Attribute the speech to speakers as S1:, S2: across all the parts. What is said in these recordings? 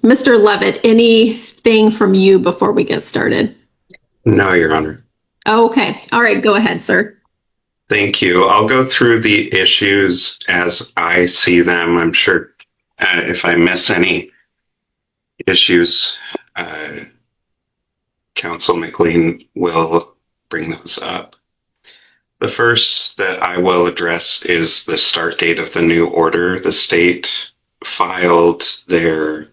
S1: Mr. Levitt, anything from you before we get started?
S2: No, Your Honor.
S1: Okay. All right. Go ahead, sir.
S2: Thank you. I'll go through the issues as I see them. I'm sure if I miss any issues, uh, Counsel McLean will bring those up. The first that I will address is the start date of the new order. The state filed their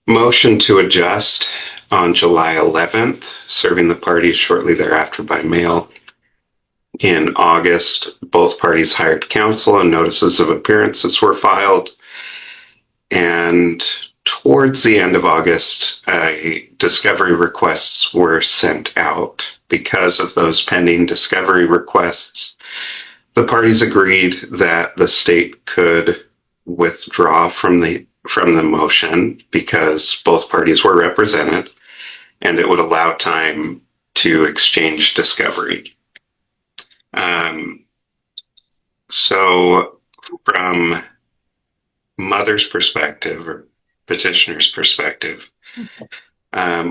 S2: motion to adjust on July 11th, serving the parties shortly thereafter by mail. In August, both parties hired counsel and notices of appearances were filed. And towards the end of August, discovery requests were sent out. Because of those pending discovery requests, the parties agreed that the state could withdraw from the motion because both parties were represented, and it would allow time to exchange discovery. So from mother's perspective or petitioner's perspective,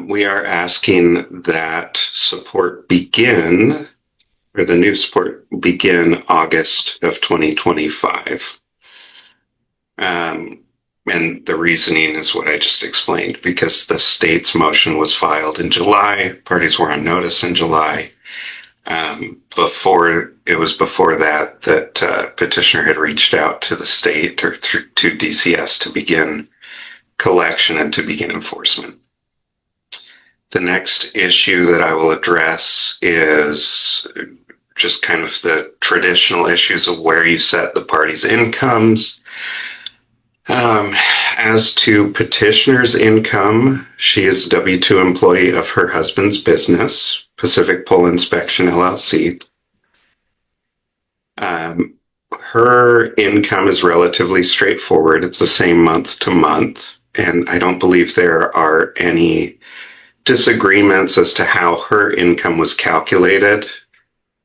S2: we are asking that support begin, or the new support begin August of 2025. And the reasoning is what I just explained, because the state's motion was filed in July, parties were on notice in July. Before that petitioner had reached out to the state or to DCS to begin collection and to begin enforcement. The next issue that I will address is just kind of the traditional issues of where you set the parties' incomes. As to petitioner's income, she is a W-2 employee of her husband's business, Pacific Pole Inspection LLC. Her income is relatively straightforward. It's the same month to month, and I don't believe there are any disagreements as to how her income was calculated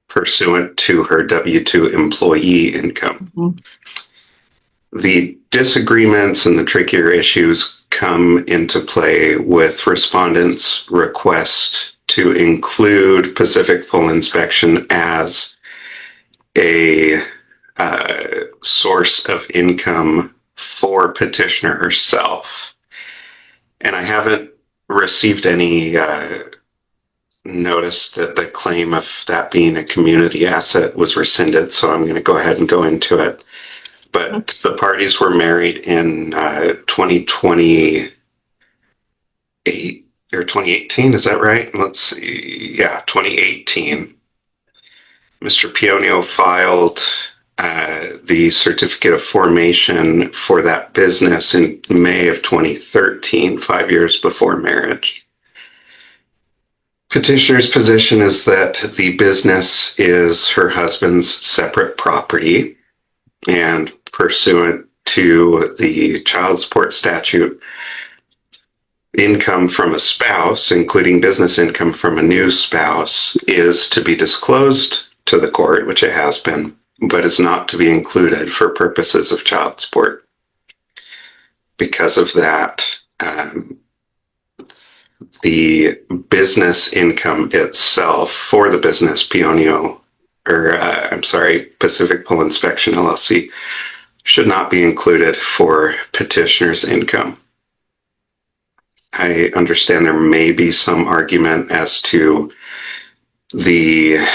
S2: pursuant to her W-2 employee income. Mm-hmm. The disagreements and the trickier issues come into play with respondents' request to include Pacific Pole Inspection as a source of income for petitioner herself. And I haven't received any notice that the claim of that being a community asset was rescinded, so I'm going to go ahead and go into it. But the parties were married in 2028 or 2018, is that right? Let's see. Yeah, 2018. Mr. Pionio filed the certificate of formation for that business in May of 2013, 5 years before marriage. Petitioner's position is that the business is her husband's separate property, and pursuant to the child support statute, income from a spouse, including business income from a new spouse, is to be disclosed to the court, which it has been, but is not to be included for purposes of child support. Because of that, the business income itself for the business Pacific Pole Inspection LLC should not be included for petitioner's income. I understand there may be some argument as to the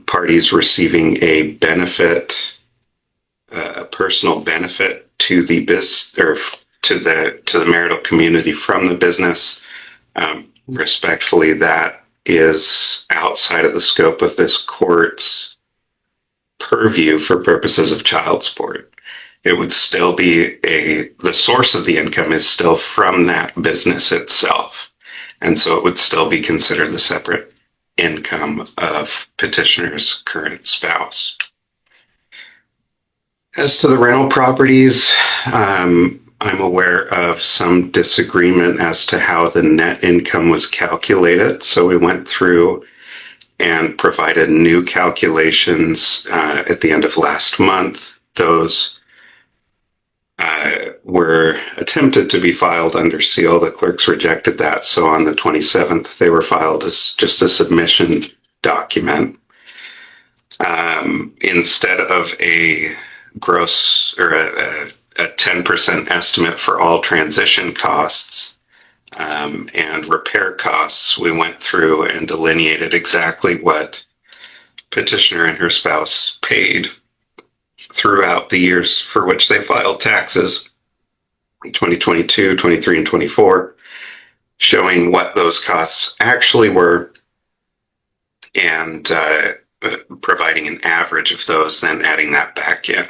S2: parties receiving a benefit, a personal benefit to the to the marital community from the business. Respectfully, that is outside of the scope of this court's purview for purposes of child support. It would still be the source of the income is still from that business itself. And so it would still be considered the separate income of petitioner's current spouse. As to the rental properties, I'm aware of some disagreement as to how the net income was calculated. So we went through and provided new calculations at the end of last month. Those were attempted to be filed under seal. The clerks rejected that. So on the 27th, they were filed as just a submission document. Instead of a gross or a 10% estimate for all transition costs and repair costs, we went through and delineated exactly what petitioner and her spouse paid throughout the years for which they filed taxes, 2022, 23, and 24, showing what those costs actually were and providing an average of those, then adding that back in.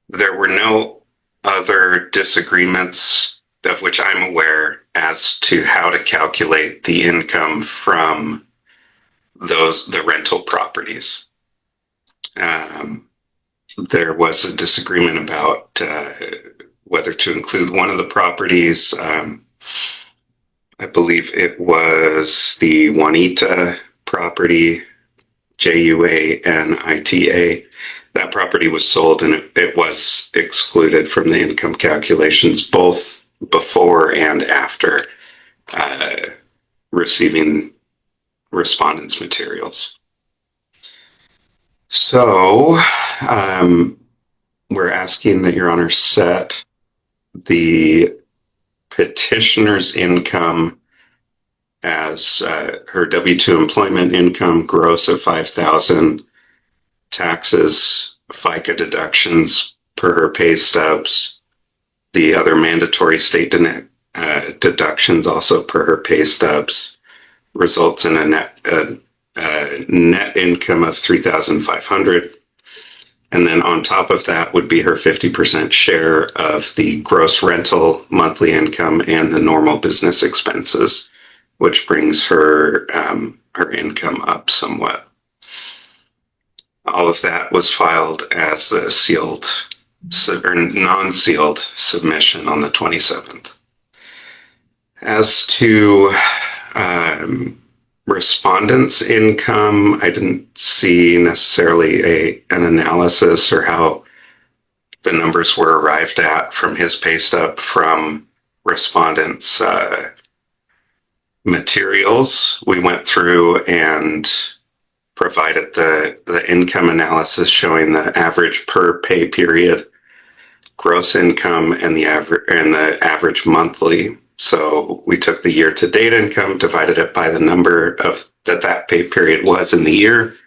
S2: There were no other disagreements of which I'm aware as to how to calculate the income from the rental properties. There was a disagreement about whether to include one of the properties. I believe it was the Juanita property, Juanita. That property was sold and it was excluded from the income calculations, both before and after receiving respondents' materials. So we're asking that Your Honor set the petitioner's income as her W-2 employment income gross of $5,000, taxes, FICA deductions per her pay stubs, the other mandatory state deductions also per her pay stubs, results in a net income of $3,500. And then on top of that would be her 50% share of the gross rental monthly income and the normal business expenses, which brings her her income up somewhat. All of that was filed as a sealed or non-sealed submission on the 27th. As to respondents' income, I didn't see necessarily an analysis or how the numbers were arrived at from his pay stub from respondents' materials. We went through and provided the income analysis showing the average per pay period, gross income, and the average monthly. So we took the year-to-date income, divided it by the number of that pay period was in the year.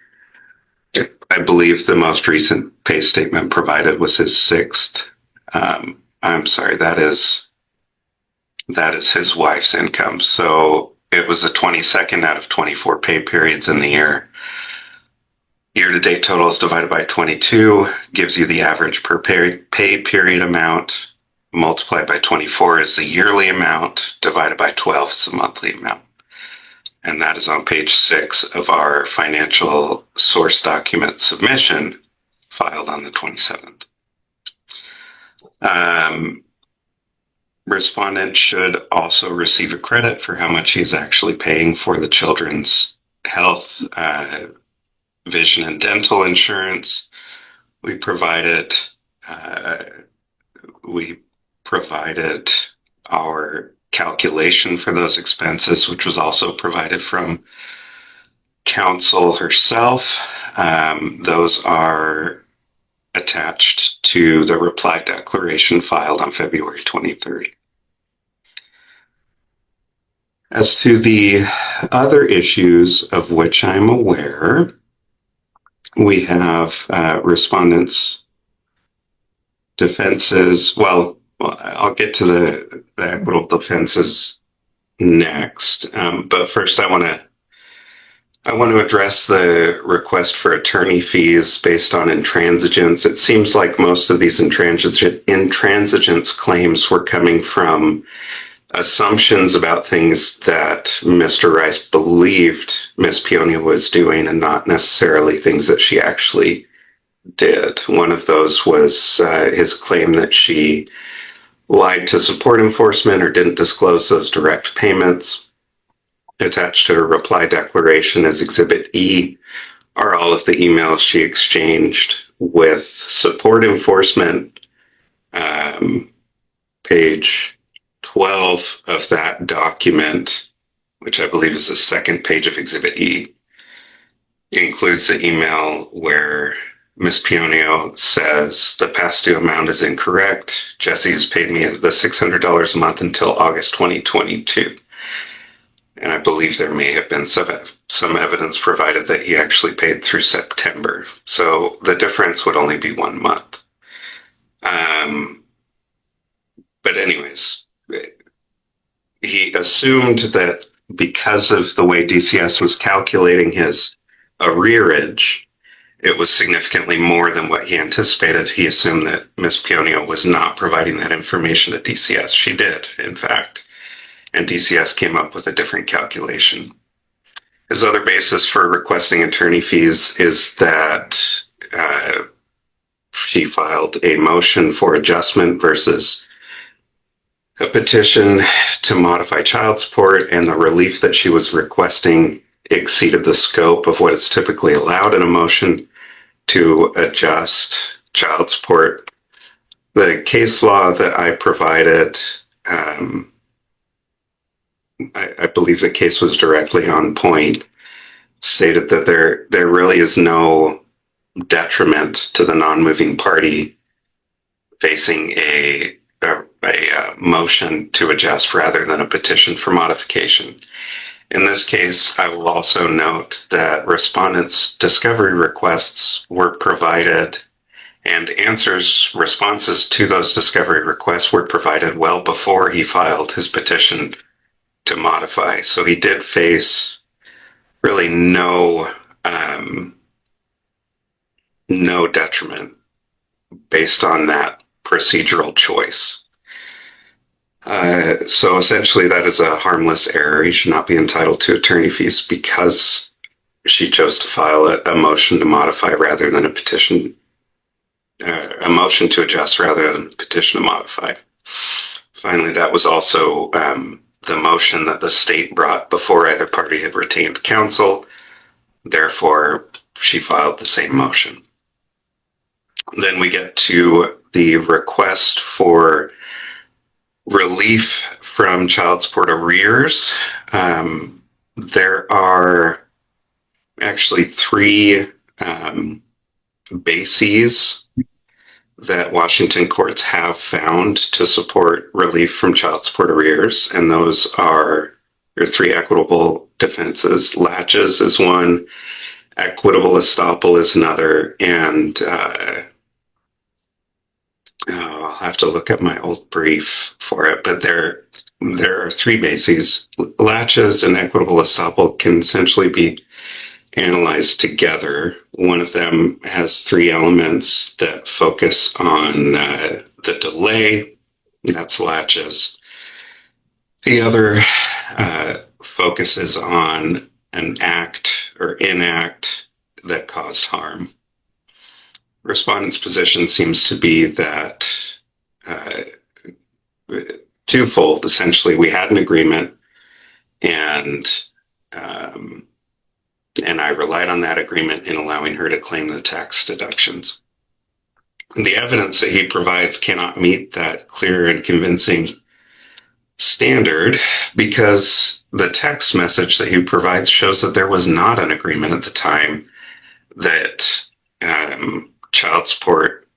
S2: I believe the most recent pay statement provided was his sixth. I'm sorry, that is his wife's income. So it was the 22nd out of 24 pay periods in the year. Year-to-date totals divided by 22 gives you the average per pay period amount. Multiplied by 24 is the yearly amount. Divided by 12 is the monthly amount. And that is on page 6 of our financial source document submission filed on the 27th. Respondent should also receive a credit for how much he's actually paying for the children's health, vision, and dental insurance. We provided our calculation for those expenses, which was also provided from counsel herself. Those are attached to the reply declaration filed on February 23rd. As to the other issues of which I'm aware, we have respondents' defenses. Well, I'll get to the equitable defenses next, but first I want to address the request for attorney fees based on intransigence. It seems like most of these intransigence claims were coming from assumptions about things that Mr. Rice believed Ms. Peonia was doing and not necessarily things that she actually did. One of those was his claim that she lied to support enforcement or didn't disclose those direct payments. Attached to her reply declaration as Exhibit E are all of the emails she exchanged with support enforcement page 12 of that document, which I believe is the second page of Exhibit E, includes the email where Ms. Pionio says the past due amount is incorrect. Jesse has paid me the $600 a month until August 2022. And I believe there may have been some evidence provided that he actually paid through September. So the difference would only be 1 month. But anyways, he assumed that because of the way DCS was calculating his arrearage, it was significantly more than what he anticipated. He assumed that Ms. Pionio was not providing that information to DCS. She did, in fact, and DCS came up with a different calculation. His other basis for requesting attorney fees is that she filed a motion for adjustment versus a petition to modify child support, and the relief that she was requesting exceeded the scope of what is typically allowed in a motion to adjust child support. The case law that I provided, I believe the case was directly on point, stated that there really is no detriment to the non-moving party facing a motion to adjust rather than a petition for modification. In this case, I will also note that respondents' discovery requests were provided and responses to those discovery requests were provided well before he filed his petition to modify. So he did face really no detriment based on that procedural choice. So essentially that is a harmless error. He should not be entitled to attorney fees because she chose to file a motion to modify rather than a petition, a motion to adjust rather than a petition to modify. Finally, that was also the motion that the state brought before either party had retained counsel. Therefore, she filed the same motion. Then we get to the request for relief from child support arrears. There are actually three bases that Washington courts have found to support relief from child support arrears, and those are your three equitable defenses. Laches is one, equitable estoppel is another, and I'll have to look up my old brief for it, but there are three bases. Laches and equitable estoppel can essentially be analyzed together. One of them has three elements that focus on the delay, that's laches. The other focuses on an act or inact that caused harm. Respondent's position seems to be that twofold. Essentially, we had an agreement, and I relied on that agreement in allowing her to claim the tax deductions. The evidence that he provides cannot meet that clear and convincing standard because the text message that he provides shows that there was not an agreement at the time that child support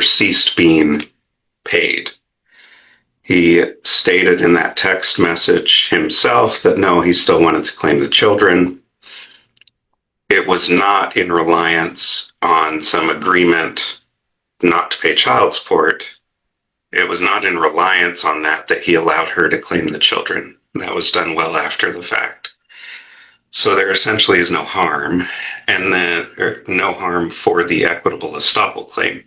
S2: ceased being paid. He stated in that text message himself that no, he still wanted to claim the children. It was not in reliance on some agreement not to pay child support. It was not in reliance on that he allowed her to claim the children. That was done well after the fact. So there essentially is no harm, and then no harm for the equitable estoppel claim.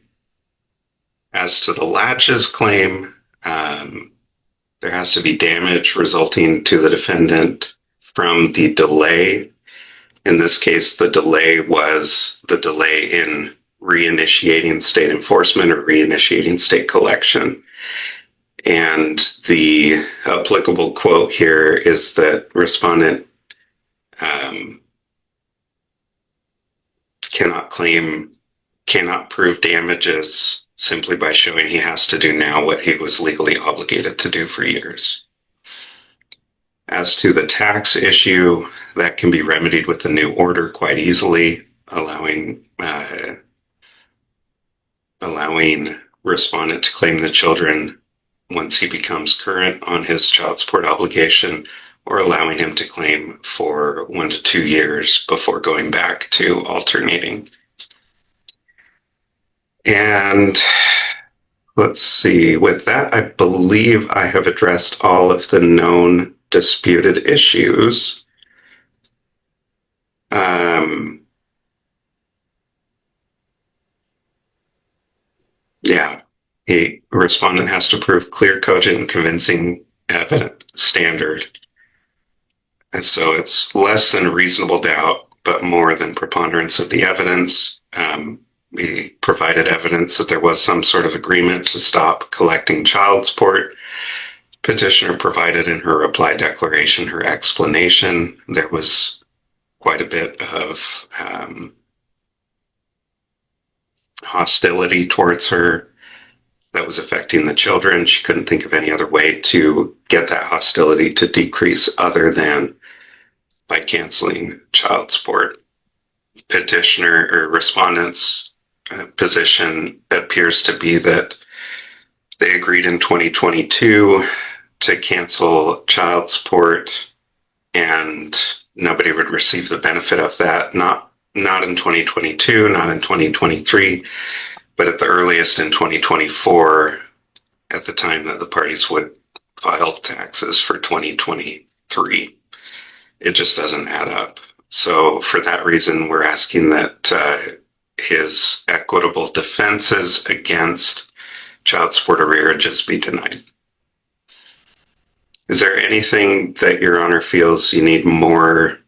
S2: As to the laches claim, there has to be damage resulting to the defendant from the delay. In this case, the delay was the delay in reinitiating state enforcement or reinitiating state collection. And the applicable quote here is that respondent cannot prove damages simply by showing he has to do now what he was legally obligated to do for years. As to the tax issue, that can be remedied with the new order quite easily, allowing respondent to claim the children once he becomes current on his child support obligation, or allowing him to claim for 1 to 2 years before going back to alternating. And let's see, with that, I believe I have addressed all of the known disputed issues. A respondent has to prove clear, cogent, and convincing evidence standard. And so it's less than reasonable doubt, but more than preponderance of the evidence. We provided evidence that there was some sort of agreement to stop collecting child support. Petitioner provided in her reply declaration her explanation. There was quite a bit of hostility towards her that was affecting the children. She couldn't think of any other way to get that hostility to decrease other than by canceling child support. Petitioner or respondent's position appears to be that they agreed in 2022 to cancel child support and nobody would receive the benefit of that, not in 2022, not in 2023, but at the earliest in 2024, at the time that the parties would file taxes for 2023. It just doesn't add up. So for that reason, we're asking that his equitable defenses against child support arrearages be denied. Is there anything that Your Honor feels you need more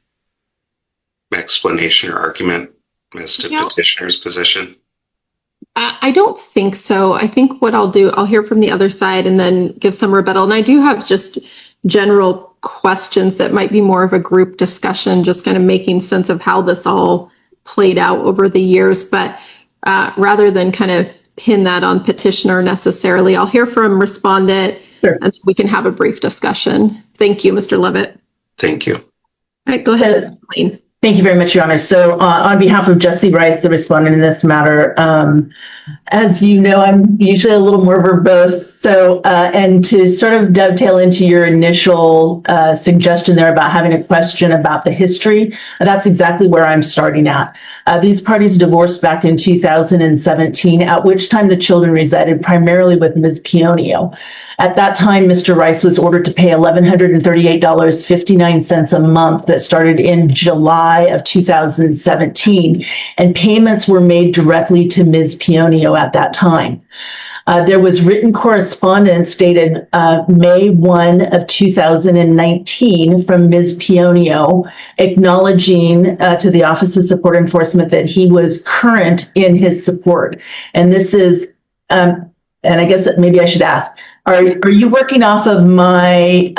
S2: explanation or argument as to petitioner's position?
S1: I don't think so. I think what I'll do, I'll hear from the other side and then give some rebuttal. And I do have just general questions that might be more of a group discussion, just kind of making sense of how this all played out over the years. But rather than kind of pin that on petitioner necessarily, I'll hear from respondent. Sure. And we can have a brief discussion. Thank you, Mr. Levitt.
S2: Thank you.
S1: All right, go ahead, Ms. McLean.
S3: Thank you very much, Your Honor. So on behalf of Jesse Rice, the respondent in this matter, as you know, I'm usually a little more verbose. So, and to sort of dovetail into your initial suggestion there about having a question about the history, that's exactly where I'm starting at. These parties divorced back in 2017, at which time the children resided primarily with Ms. Pionio. At that time, Mr. Rice was ordered to pay $1,138.59 a month that started in July of 2017, and payments were made directly to Ms. Pionio at that time. There was written correspondence dated May 1 of 2019 from Ms. Pionio acknowledging to the Office of Support Enforcement that he was current in his support. And this is, and I guess maybe I should ask, are you working off of my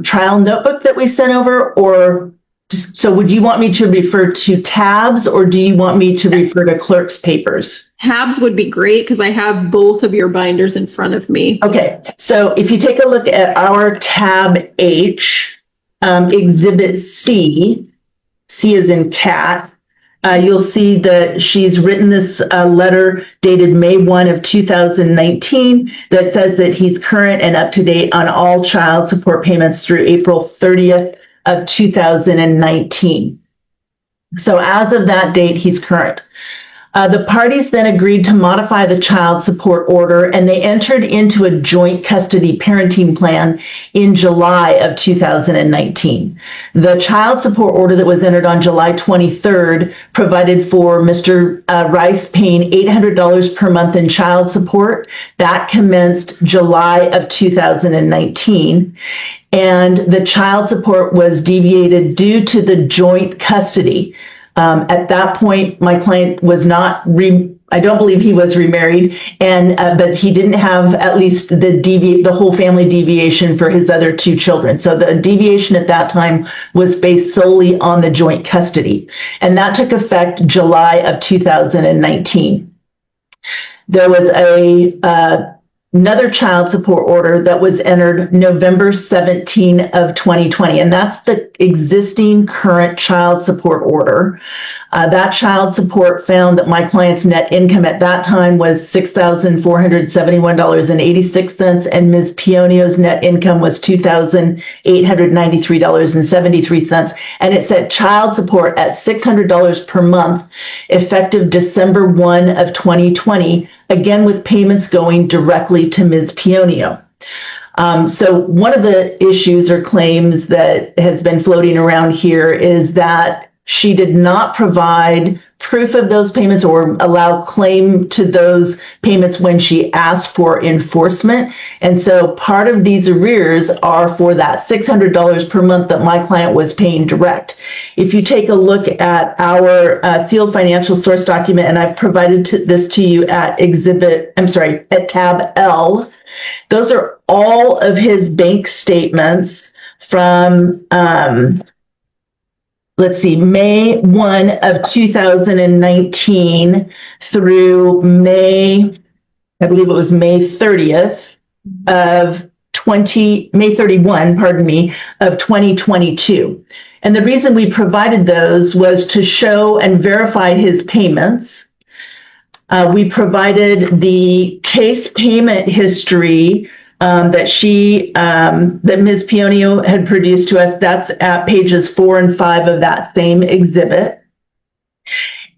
S3: trial notebook that we sent over, or so would you want me to refer to tabs, or do you want me to refer to clerk's papers?
S1: Tabs would be great because I have both of your binders in front of me.
S3: Okay, so if you take a look at our tab H, exhibit C, C as in cat, you'll see that she's written this letter dated May 1 of 2019 that says that he's current and up to date on all child support payments through April 30th of 2019. So as of that date, he's current. The parties then agreed to modify the child support order, and they entered into a joint custody parenting plan in July of 2019. The child support order that was entered on July 23rd provided for Mr. Rice paying $800 per month in child support. That commenced July of 2019. And the child support was deviated due to the joint custody. At that point, my client was not, I don't believe he was remarried, and but he didn't have at least the whole family deviation for his other two children. So the deviation at that time was based solely on the joint custody. And that took effect July of 2019. There was another child support order that was entered November 17 of 2020, and that's the existing current child support order. That child support found that my client's net income at that time was $6,471.86, and Ms. Pionio's net income was $2,893.73, and it said child support at $600 per month, effective December 1 of 2020, again with payments going directly to Ms. Pionio. So one of the issues or claims that has been floating around here is that she did not provide proof of those payments or allow claim to those payments when she asked for enforcement. And so part of these arrears are for that $600 per month that my client was paying direct. If you take a look at our sealed financial source document, and I've provided this to you at at tab L, those are all of his bank statements from, let's see, May 1 of 2019 through May 30th of May 31, of 2022. And the reason we provided those was to show and verify his payments. We provided the case payment history that Ms. Pionio had produced to us. That's at pages 4 and 5 of that same exhibit.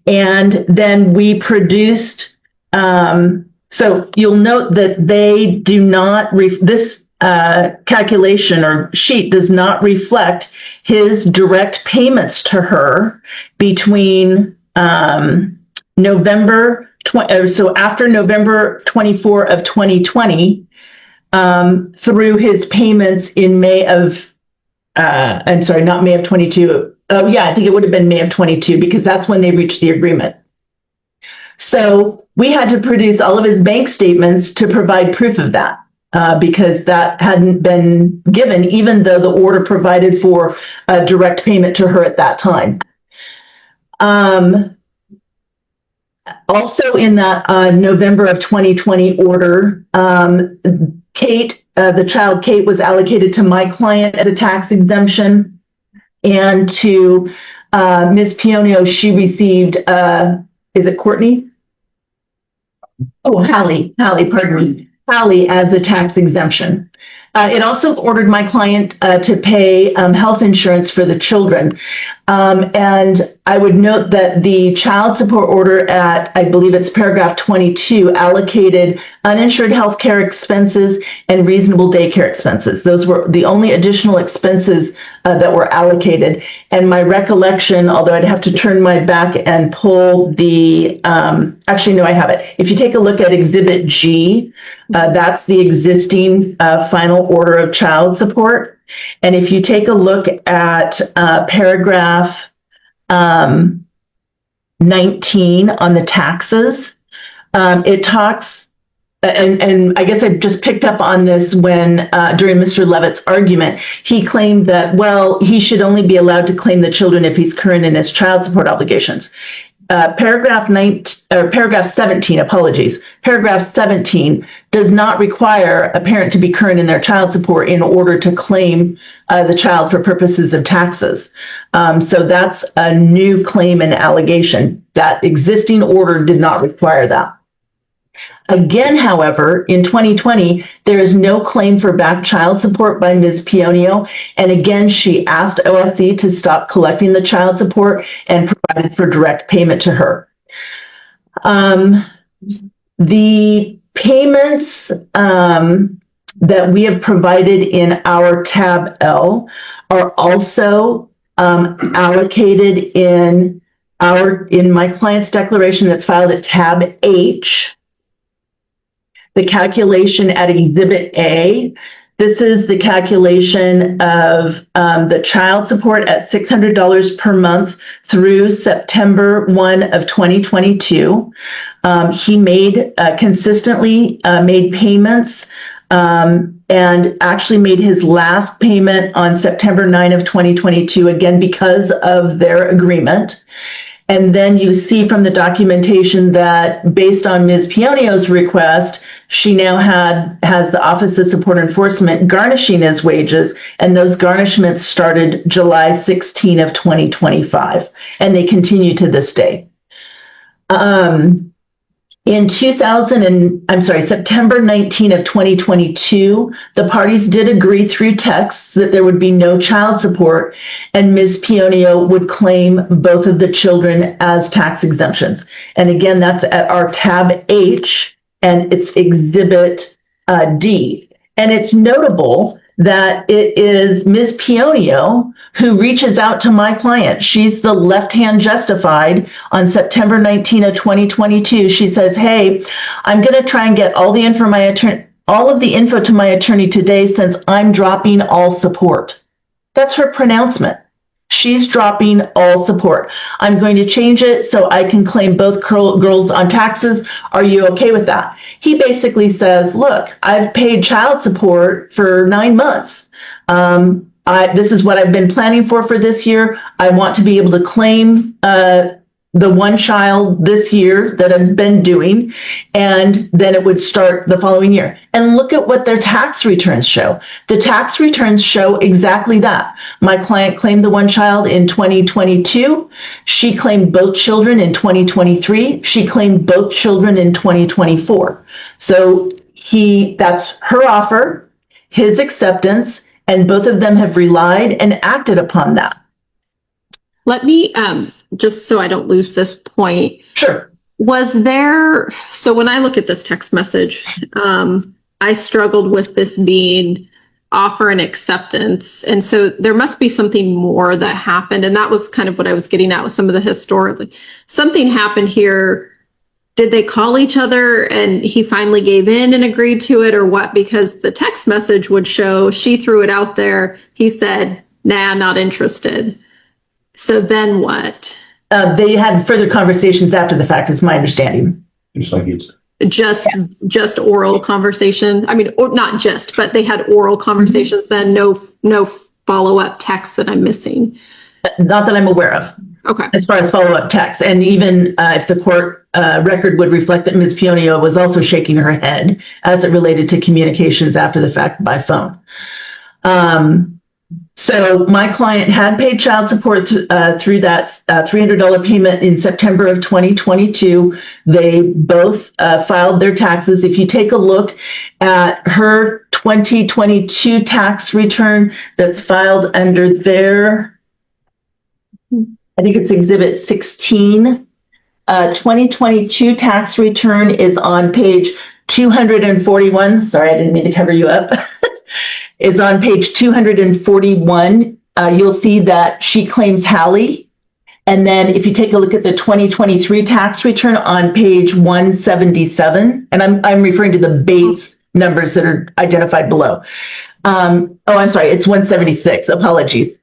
S3: And then we produced, so you'll note that they do not, this calculation or sheet does not reflect his direct payments to her between November 20, so after November 24 of 2020, through his payments in May of, I'm sorry, not May of 22. Yeah, I think it would have been May of 22 because that's when they reached the agreement. So we had to produce all of his bank statements to provide proof of that because that hadn't been given, even though the order provided for a direct payment to her at that time. Also in that November of 2020 order, Kate, the child Kate, was allocated to my client as a tax exemption, and to Ms. Pionio, she received, is it Courtney? Oh, Hallie, pardon me. Hallie as a tax exemption. It also ordered my client to pay health insurance for the children. And I would note that the child support order at, I believe it's paragraph 22, allocated uninsured health care expenses and reasonable daycare expenses. Those were the only additional expenses that were allocated. And my recollection, although I'd have to turn my back and pull the, actually, no, I have it. If you take a look at Exhibit G, that's the existing final order of child support. And if you take a look at paragraph 19 on the taxes, it talks, and I guess I just picked up on this when during Mr. Levitt's argument, he claimed that, well, he should only be allowed to claim the children if he's current in his child support obligations. Paragraph 17, apologies. Paragraph 17 does not require a parent to be current in their child support in order to claim the child for purposes of taxes. So that's a new claim and allegation. That existing order did not require that. Again, however, in 2020, there is no claim for back child support by Ms. Pionio. And again, she asked OSC to stop collecting the child support and provided for direct payment to her. The payments that we have provided in our tab L are also allocated in my client's declaration that's filed at tab H. The calculation at Exhibit A. This is the calculation of the child support at $600 per month through September 1 of 2022. He made consistently made payments and actually made his last payment on September 9 of 2022, again, because of their agreement. And then you see from the documentation that based on Ms. Pionio's request, she now has the Office of Support Enforcement garnishing his wages, and those garnishments started July 16 of 2025, and they continue to this day. In September 19 of 2022, the parties did agree through texts that there would be no child support, and Ms. Pionio would claim both of the children as tax exemptions. And again, that's at our tab H, and it's Exhibit D. And it's notable that it is Ms. Pionio who reaches out to my client. She's the left-hand justified on September 19 of 2022. She says, hey, I'm going to try and get all of the info to my attorney today since I'm dropping all support. That's her pronouncement. She's dropping all support. I'm going to change it so I can claim both girls on taxes. Are you okay with that? He basically says, look, I've paid child support for 9 months. This is what I've been planning for this year. I want to be able to claim the one child this year that I've been doing, and then it would start the following year. And look at what their tax returns show. The tax returns show exactly that. My client claimed the one child in 2022. She claimed both children in 2023. She claimed both children in 2024. So that's her offer, his acceptance, and both of them have relied and acted upon that.
S1: Let me, just so I don't lose this point.
S3: Sure.
S1: So when I look at this text message, I struggled with this being offer and acceptance. And so there must be something more that happened. And that was kind of what I was getting at with some of the historically. Something happened here. Did they call each other and he finally gave in and agreed to it, or what? Because the text message would show she threw it out there. He said, nah, not interested. So then what?
S3: They had further conversations after the fact, is my understanding.
S4: Just like it's
S1: Just oral conversations. I mean, or not just, but they had oral conversations. Then no follow-up text that I'm missing.
S3: Not that I'm aware of.
S1: Okay.
S3: As far as follow-up text, and even if the court record would reflect that Ms. Pionio was also shaking her head as it related to communications after the fact by phone. So my client had paid child support through that $300 payment in September of 2022. They both filed their taxes. If you take a look at her 2022 tax return that's filed under their, I think it's Exhibit 16, 2022 tax return is on page 241. Sorry, I didn't mean to cover you up. Is on page 241. You'll see that she claims Hallie. And then if you take a look at the 2023 tax return on page 177, and I'm referring to the Bates numbers that are identified below. I'm sorry, it's 176, apologies.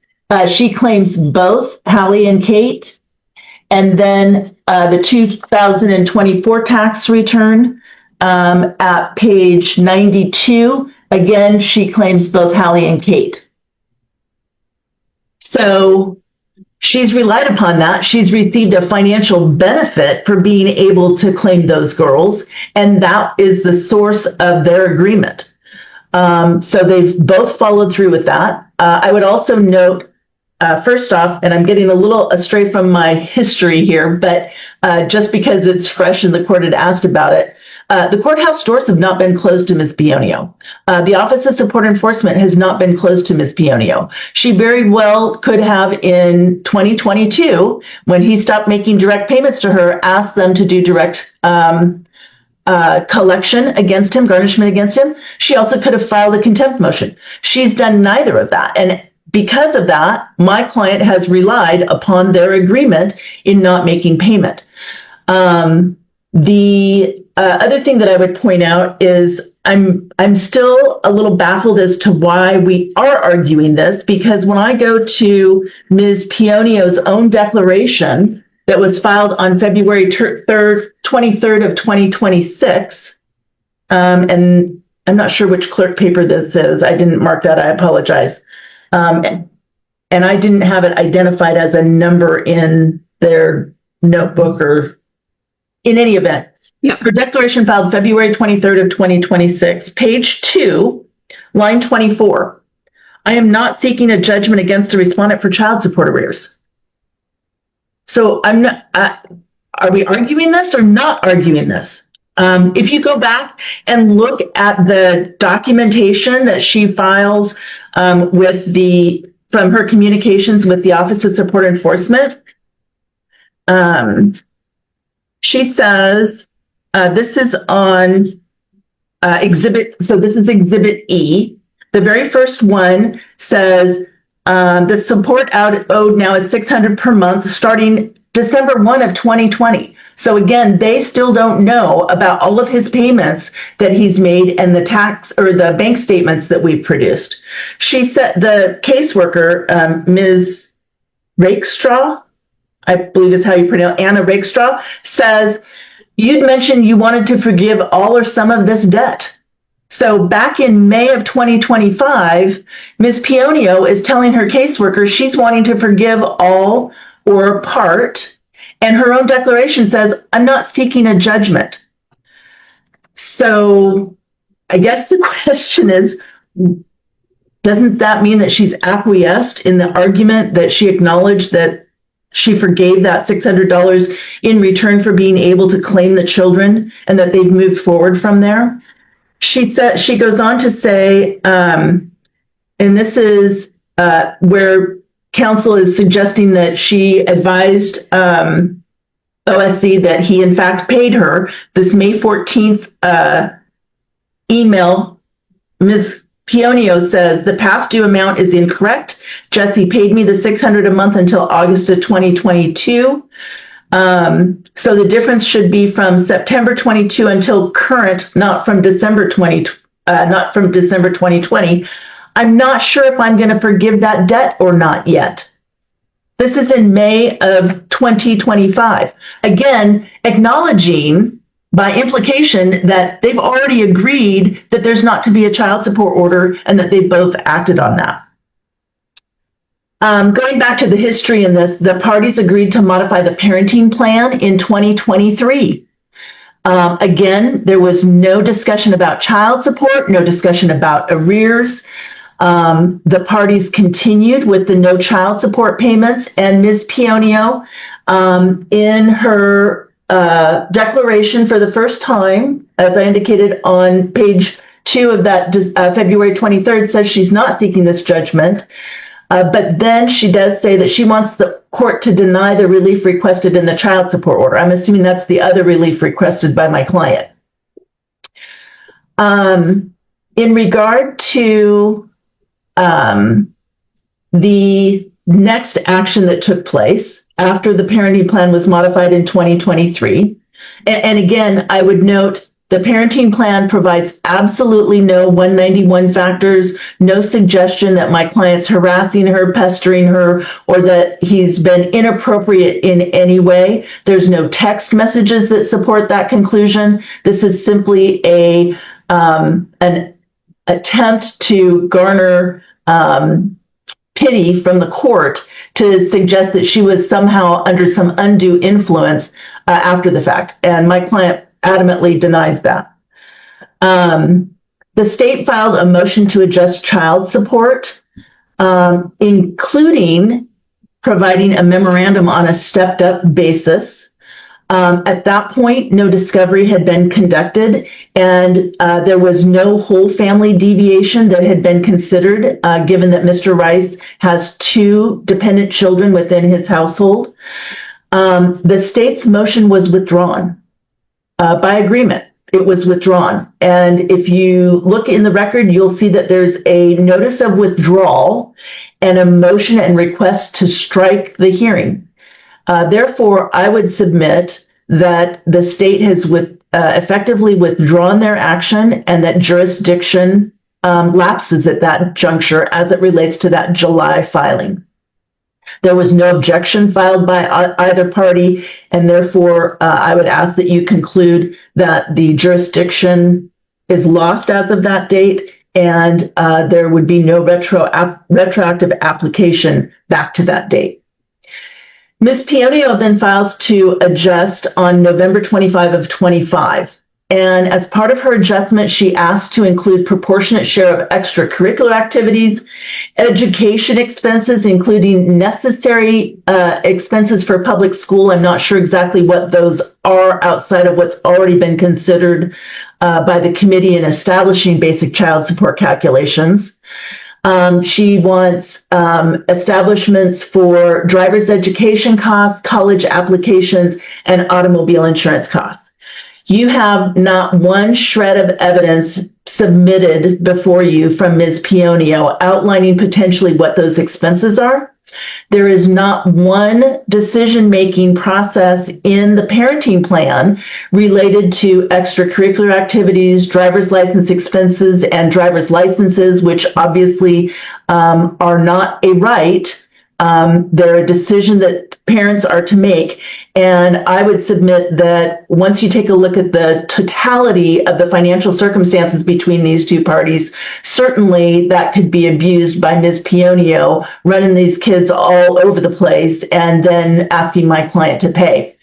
S3: She claims both Hallie and Kate. And then the 2024 tax return at page 92, again, she claims both Hallie and Kate. So she's relied upon that. She's received a financial benefit for being able to claim those girls, and that is the source of their agreement. So they've both followed through with that. I would also note, first off, and I'm getting a little astray from my history here, but just because it's fresh and the court had asked about it, the courthouse doors have not been closed to Ms. Pionio. The Office of Support Enforcement has not been closed to Ms. Pionio. She very well could have in 2022, when he stopped making direct payments to her, asked them to do direct collection against him, garnishment against him. She also could have filed a contempt motion. She's done neither of that. And because of that, my client has relied upon their agreement in not making payment. The other thing that I would point out is I'm still a little baffled as to why we are arguing this, because when I go to Ms. Pionio's own declaration that was filed on February 23rd of 2026, and I'm not sure which clerk paper this is. I didn't mark that. I apologize. And I didn't have it identified as a number in their notebook or in any event.
S1: Yeah.
S3: Her declaration filed February 23rd of 2026, page 2, line 24. I am not seeking a judgment against the respondent for child support arrears. So I'm not, are we arguing this or not arguing this? If you go back and look at the documentation that she files from her communications with the Office of Support Enforcement, she says, this is on this is Exhibit E. The very first one says, the support owed now is $600 per month starting December 1 of 2020. So again, they still don't know about all of his payments that he's made and the tax or the bank statements that we produced. She said, the caseworker, Ms. Rakestraw, I believe is how you pronounce Anna Rakestraw, says, you'd mentioned you wanted to forgive all or some of this debt. So back in May of 2025, Ms. Pionio is telling her caseworker she's wanting to forgive all or part, and her own declaration says, I'm not seeking a judgment. So I guess the question is, doesn't that mean that she's acquiesced in the argument that she acknowledged that she forgave that $600 in return for being able to claim the children and that they've moved forward from there? She goes on to say, and this is where counsel is suggesting that she advised OSC that he in fact paid her. This May 14th email, Ms. Pionio says, the past due amount is incorrect. Jesse paid me the $600 a month until August of 2022. So the difference should be from September 22 until current, not from December 2020. I'm not sure if I'm going to forgive that debt or not yet. This is in May of 2025. Again, acknowledging by implication that they've already agreed that there's not to be a child support order and that they both acted on that. Going back to the history in this, the parties agreed to modify the parenting plan in 2023. Again, there was no discussion about child support, no discussion about arrears. The parties continued with the no child support payments, and Ms. Pionio, in her declaration for the first time, as I indicated on page 2 of that February 23rd, says she's not seeking this judgment. But then she does say that she wants the court to deny the relief requested in the child support order. I'm assuming that's the other relief requested by my client. In regard to the next action that took place after the parenting plan was modified in 2023, and again, I would note the parenting plan provides absolutely no 191 factors, no suggestion that my client's harassing her, pestering her, or that he's been inappropriate in any way. There's no text messages that support that conclusion. This is simply an attempt to garner pity from the court to suggest that she was somehow under some undue influence after the fact. And my client adamantly denies that. The state filed a motion to adjust child support, including providing a memorandum on a stepped up basis. At that point, no discovery had been conducted, and there was no whole family deviation that had been considered, given that Mr. Rice has 2 dependent children within his household. The state's motion was withdrawn. By agreement, it was withdrawn. And if you look in the record, you'll see that there's a notice of withdrawal and a motion and request to strike the hearing. Therefore, I would submit that the state has effectively withdrawn their action and that jurisdiction lapses at that juncture as it relates to that July filing. There was no objection filed by either party, and therefore I would ask that you conclude that the jurisdiction is lost as of that date, and there would be no retroactive application back to that date. Ms. Pionio then files to adjust on November 25 of 25. And as part of her adjustment, she asked to include proportionate share of extracurricular activities, education expenses, including necessary expenses for public school. I'm not sure exactly what those are outside of what's already been considered by the committee in establishing basic child support calculations. She wants establishments for driver's education costs, college applications, and automobile insurance costs. You have not one shred of evidence submitted before you from Ms. Pionio outlining potentially what those expenses are. There is not one decision-making process in the parenting plan related to extracurricular activities, driver's license expenses, and driver's licenses, which obviously are not a right. They're a decision that parents are to make. And I would submit that once you take a look at the totality of the financial circumstances between these two parties, certainly that could be abused by Ms. Pionio running these kids all over the place and then asking my client to pay.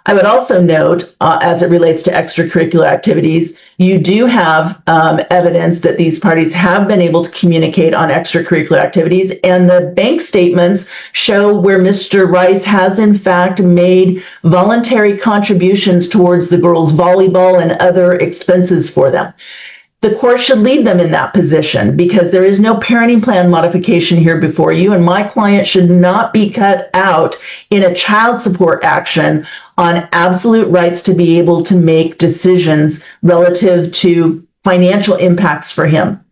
S3: I would also note, as it relates to extracurricular activities, you do have evidence that these parties have been able to communicate on extracurricular activities, and the bank statements show where Mr. Rice has in fact made voluntary contributions towards the girls' volleyball and other expenses for them. The court should leave them in that position because there is no parenting plan modification here before you, and my client should not be cut out in a child support action on absolute rights to be able to make decisions relative to financial impacts for him.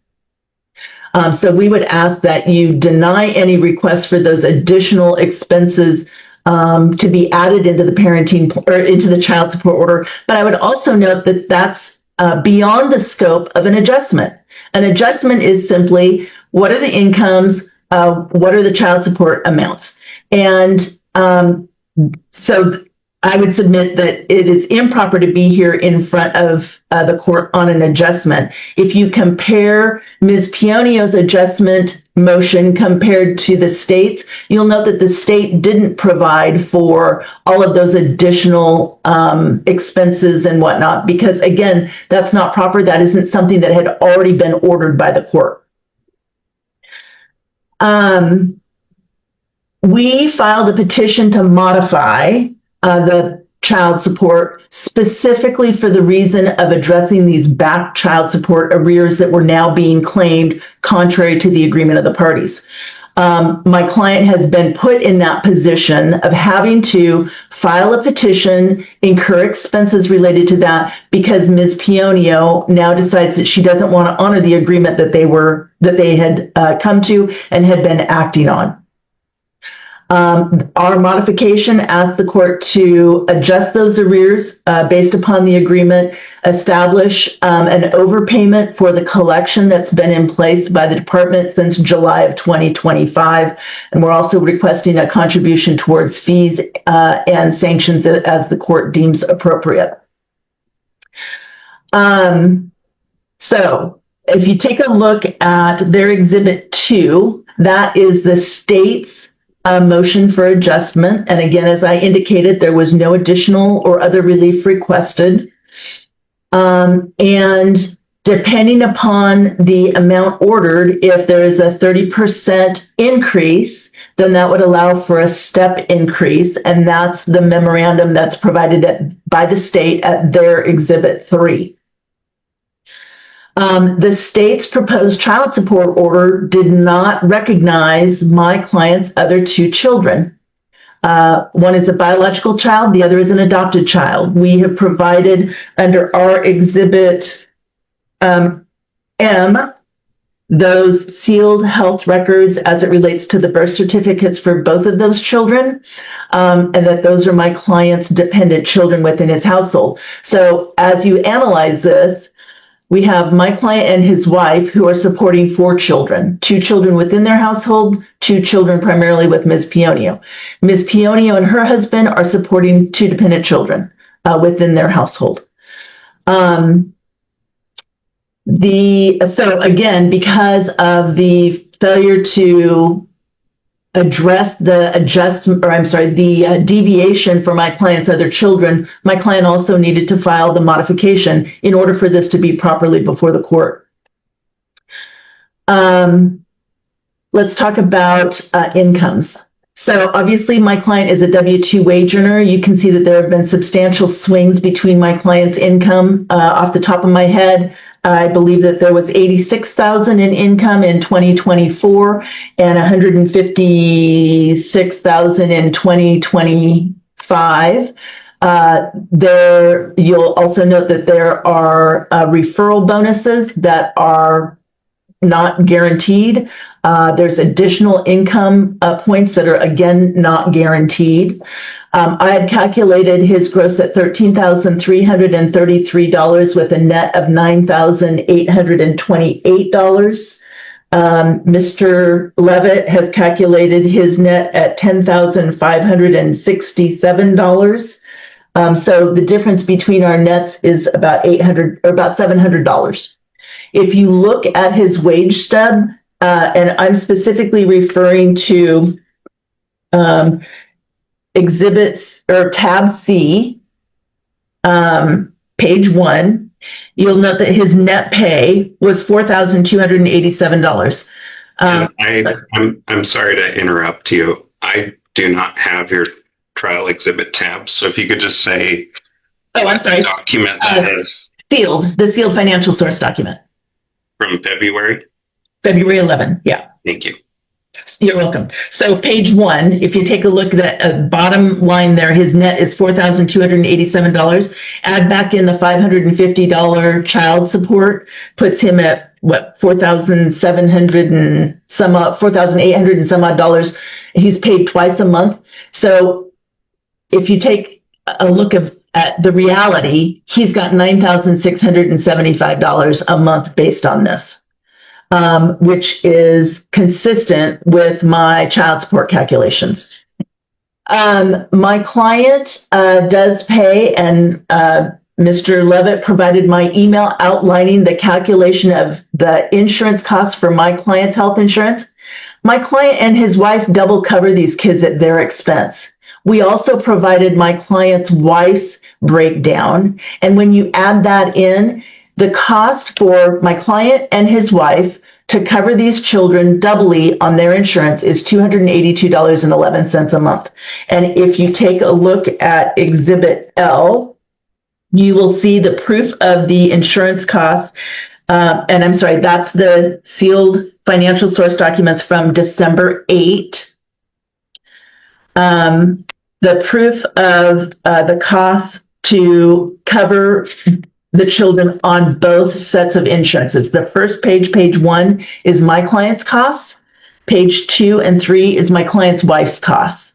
S3: So we would ask that you deny any requests for those additional expenses to be added into the parenting or into the child support order. But I would also note that that's beyond the scope of an adjustment. An adjustment is simply what are the incomes, what are the child support amounts. And so I would submit that it is improper to be here in front of the court on an adjustment. If you compare Ms. Pionio's adjustment motion compared to the state's, you'll note that the state didn't provide for all of those additional expenses and whatnot, because again, that's not proper. That isn't something that had already been ordered by the court. We filed a petition to modify the child support specifically for the reason of addressing these back child support arrears that were now being claimed contrary to the agreement of the parties. My client has been put in that position of having to file a petition, incur expenses related to that because Ms. Pionio now decides that she doesn't want to honor the agreement that they had come to and had been acting on. Our modification asks the court to adjust those arrears based upon the agreement, establish an overpayment for the collection that's been in place by the department since July of 2025. And we're also requesting a contribution towards fees and sanctions as the court deems appropriate. So if you take a look at their Exhibit 2, that is the state's motion for adjustment. And again, as I indicated, there was no additional or other relief requested. And depending upon the amount ordered, if there is a 30% increase, then that would allow for a step increase. And that's the memorandum that's provided by the state at their Exhibit 3. The state's proposed child support order did not recognize my client's other two children. One is a biological child, the other is an adopted child. We have provided under our Exhibit M those sealed health records as it relates to the birth certificates for both of those children, and that those are my client's dependent children within his household. So as you analyze this, we have my client and his wife who are supporting 4 children, 2 children within their household, 2 children primarily with Ms. Pionio. Ms. Pionio and her husband are supporting 2 dependent children within their household. So again, because of the failure to address the deviation for my client's other children, my client also needed to file the modification in order for this to be properly before the court. Let's talk about incomes. So obviously my client is a W-2 wage earner. You can see that there have been substantial swings between my client's income. Off the top of my head, I believe that there was $86,000 in income in 2024 and $156,000 in 2025. You'll also note that there are referral bonuses that are not guaranteed. There's additional income points that are, again, not guaranteed. I had calculated his gross at $13,333 with a net of $9,828. Mr. Levitt has calculated his net at $10,567. So the difference between our nets is about $700. If you look at his wage stub, and I'm specifically referring to exhibits or tab C, page 1, you'll note that his net pay was $4,287.
S2: I'm sorry to interrupt you. I do not have your trial exhibit tab, so if you could just say,
S3: I'm sorry.
S2: Document that is
S3: the sealed financial source document
S2: from February
S3: 11. Yeah.
S2: Thank you.
S3: You're welcome. So page 1, if you take a look at the bottom line there, his net is $4,287. Add back in the $550 child support, puts him at what, $4,800 and some odd dollars. He's paid twice a month. So if you take a look at the reality, he's got $9,675 a month based on this. Which is consistent with my child support calculations. My client does pay, and Mr. Levitt provided my email outlining the calculation of the insurance costs for my client's health insurance. My client and his wife double cover these kids at their expense. We also provided my client's wife's breakdown, and when you add that in, the cost for my client and his wife to cover these children doubly on their insurance is $282.11 a month. And if you take a look at Exhibit L, you will see the proof of the insurance costs. And I'm sorry, that's the sealed financial source documents from December 8. The proof of the costs to cover the children on both sets of insurances. The first page, page 1, is my client's costs. Page 2 and 3 is my client's wife's costs.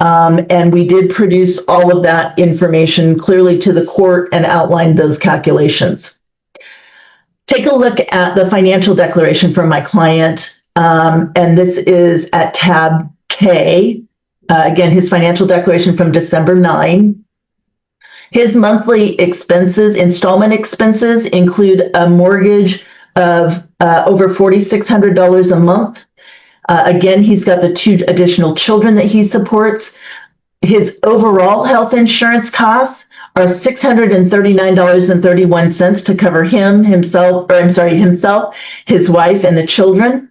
S3: And we did produce all of that information clearly to the court and outlined those calculations. Take a look at the financial declaration from my client. And this is at tab K. Again, his financial declaration from December 9. His monthly expenses, installment expenses, include a mortgage of over $4,600 a month. Again, he's got the 2 additional children that he supports. His overall health insurance costs are $639.31 to cover himself, his wife, and the children.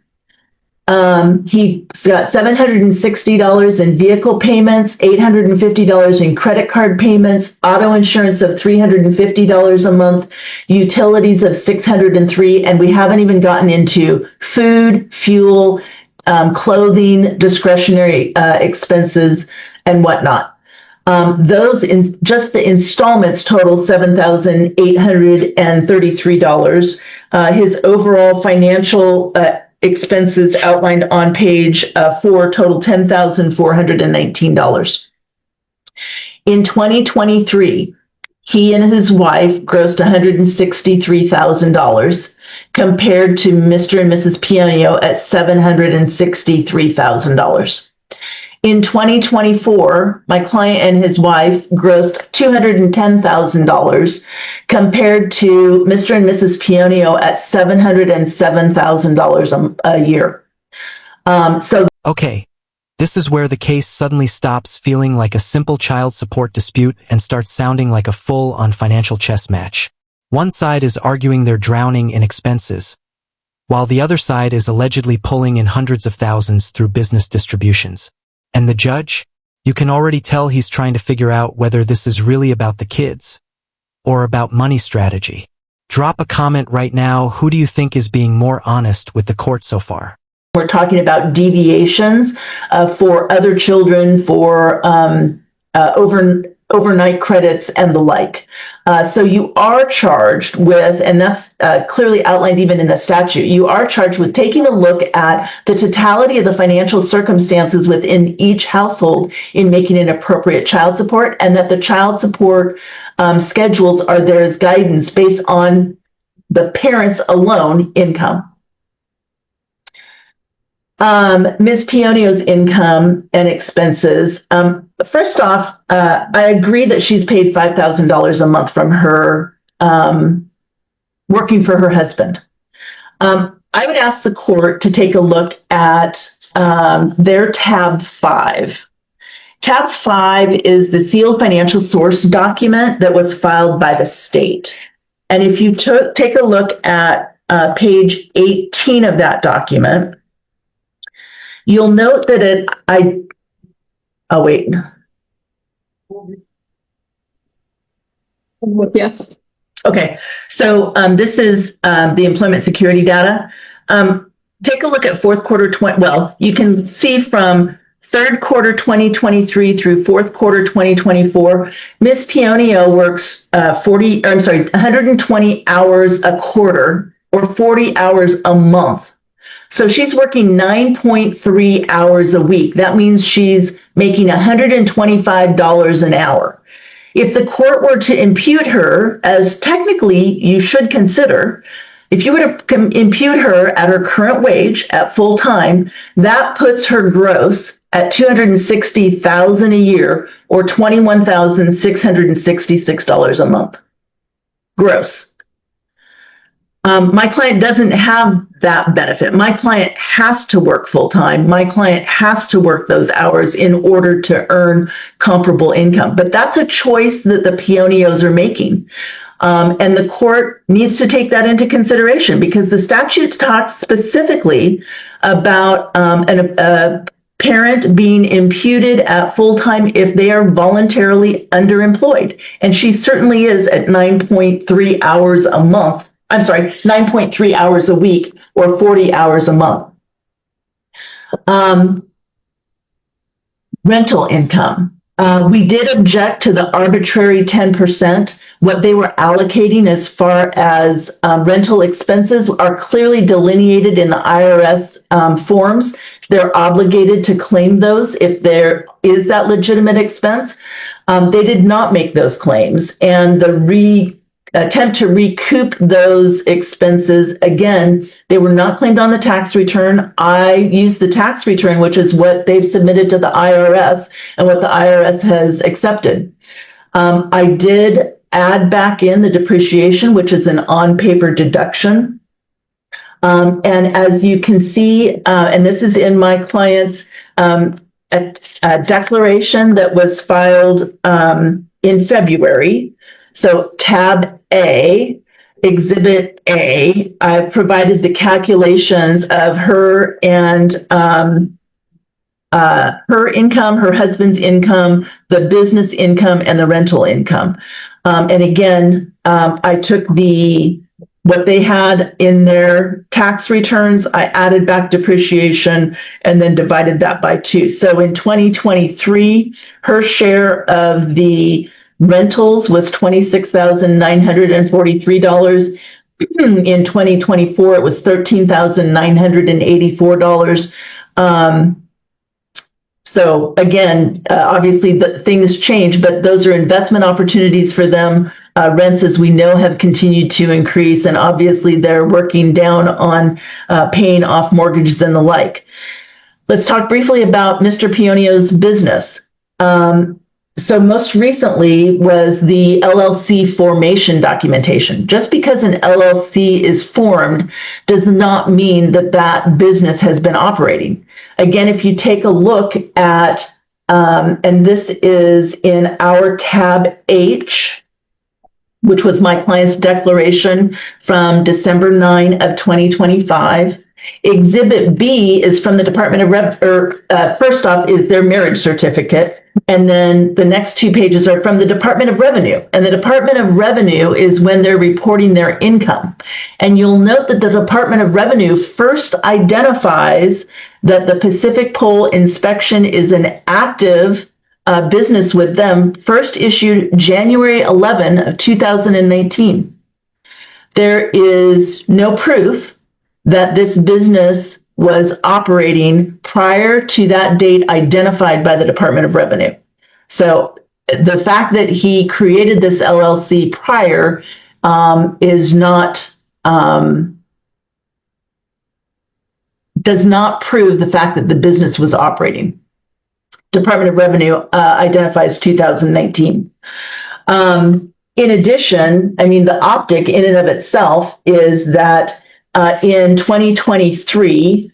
S3: He's got $760 in vehicle payments, $850 in credit card payments, auto insurance of $350 a month, utilities of $603, and we haven't even gotten into food, fuel, clothing, discretionary expenses, and whatnot. Just the installments total $7,833. His overall financial expenses outlined on page 4 total $10,419. In 2023, he and his wife grossed $163,000 compared to Mr. and Mrs. Pionio at $763,000. In 2024, my client and his wife grossed $210,000 compared to Mr. and Mrs. Pionio at $707,000 a year.
S4: Okay, This is where the case suddenly stops feeling like a simple child support dispute and starts sounding like a full-on financial chess match. One side is arguing they're drowning in expenses, while the other side is allegedly pulling in hundreds of thousands through business distributions. And the judge? You can already tell he's trying to figure out whether this is really about the kids or about money strategy. Drop a comment right now. Who do you think is being more honest with the court so far?
S3: We're talking about deviations for other children, for overnight credits and the like. So you are charged with, and that's clearly outlined even in the statute, you are charged with taking a look at the totality of the financial circumstances within each household in making an appropriate child support, and that the child support schedules are there as guidance based on the parents' alone income. Ms. Pionio's income and expenses. First off, I agree that she's paid $5,000 a month from her working for her husband. I would ask the court to take a look at their tab 5. Tab 5 is the sealed financial source document that was filed by the state. And if you take a look at page 18 of that document, you'll note that
S1: Yeah.
S3: Okay, so this is the employment security data. Take a look at fourth quarter you can see from third quarter 2023 through fourth quarter 2024, Ms. Pionio works 120 hours a quarter or 40 hours a month. So she's working 9.3 hours a week. That means she's making $125 an hour. If the court were to impute her, as technically you should consider, if you were to impute her at her current wage at full time, that puts her gross at $260,000 a year or $21,666 a month. Gross. My client doesn't have that benefit. My client has to work full time. My client has to work those hours in order to earn comparable income. But that's a choice that the Pionios are making. And the court needs to take that into consideration because the statute talks specifically about a parent being imputed at full time if they are voluntarily underemployed. And she certainly is at 9.3 hours a month. 9.3 hours a week or 40 hours a month. Rental income. We did object to the arbitrary 10%. What they were allocating as far as rental expenses are clearly delineated in the IRS forms. They're obligated to claim those if there is that legitimate expense. They did not make those claims, and the attempt to recoup those expenses, again, they were not claimed on the tax return. I used the tax return, which is what they've submitted to the IRS and what the IRS has accepted. I did add back in the depreciation, which is an on-paper deduction. And as you can see, and this is in my client's a declaration that was filed in February. So tab A, exhibit A, I've provided the calculations of her and her income, her husband's income, the business income, and the rental income. And again, I took what they had in their tax returns, I added back depreciation and then divided that by 2. So in 2023, her share of the rentals was $26,943. In 2024, it was $13,984. So again, obviously things change, but those are investment opportunities for them. Rents, as we know, have continued to increase, and obviously they're working down on paying off mortgages and the like. Let's talk briefly about Mr. Pionio's business. So most recently was the LLC formation documentation. Just because an LLC is formed does not mean that that business has been operating. Again, if you take a look at, and this is in our tab H, which was my client's declaration from December 9 of 2025. Exhibit B is from the Department of first off is their marriage certificate. And then the next 2 pages are from the Department of Revenue. And the Department of Revenue is when they're reporting their income. And you'll note that the Department of Revenue first identifies that the Pacific Pole inspection is an active business with them, first issued January 11 of 2019. There is no proof that this business was operating prior to that date identified by the Department of Revenue. So the fact that he created this LLC prior is not does not prove the fact that the business was operating. Department of Revenue identifies 2019. In addition, I mean, the optic in and of itself is that in 2023,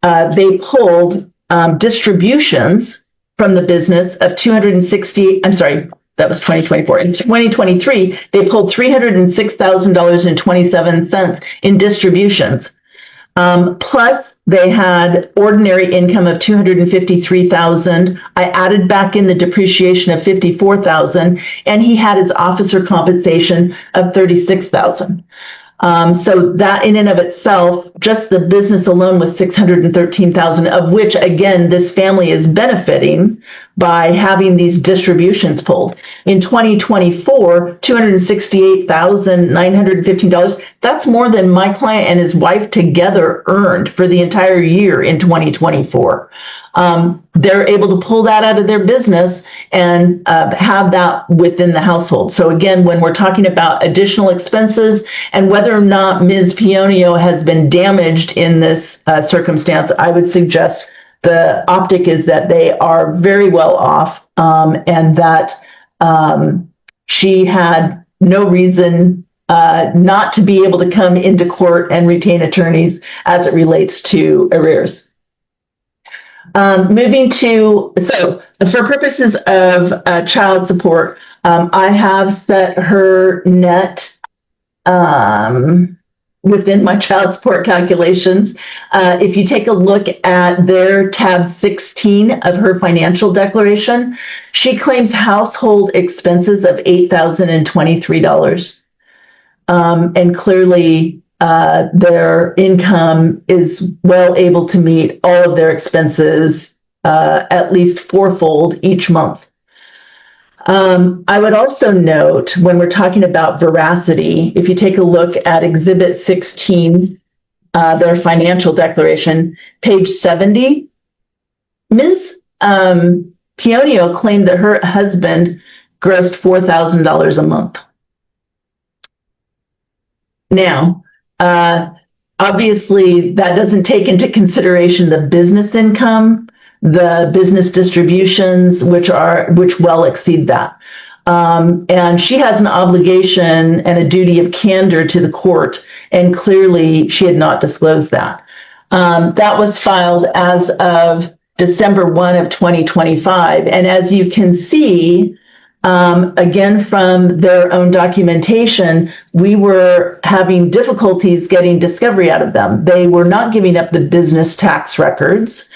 S3: they pulled distributions from the business of 260, I'm sorry, that was 2024. In 2023, they pulled $306,027 in distributions. Plus, they had ordinary income of $253,000. I added back in the depreciation of $54,000, and he had his officer compensation of $36,000. So that in and of itself, just the business alone was $613,000, of which, again, this family is benefiting by having these distributions pulled. In 2024, $268,915. That's more than my client and his wife together earned for the entire year in 2024. They're able to pull that out of their business and have that within the household. So again, when we're talking about additional expenses and whether or not Ms. Pionio has been damaged in this circumstance, I would suggest the optic is that they are very well off, and that she had no reason not to be able to come into court and retain attorneys as it relates to arrears. Moving to, so for purposes of child support, I have set her net within my child support calculations. If you take a look at their tab 16 of her financial declaration, she claims household expenses of $8,023. And clearly, their income is well able to meet all of their expenses at least fourfold each month. I would also note when we're talking about veracity, if you take a look at Exhibit 16, their financial declaration, page 70, Ms. Pionio claimed that her husband grossed $4,000 a month. Now, obviously, that doesn't take into consideration the business income, the business distributions, which well exceed that. And she has an obligation and a duty of candor to the court, and clearly she had not disclosed that. That was filed as of December 1 of 2025. And as you can see, again, from their own documentation, we were having difficulties getting discovery out of them. They were not giving up the business tax records,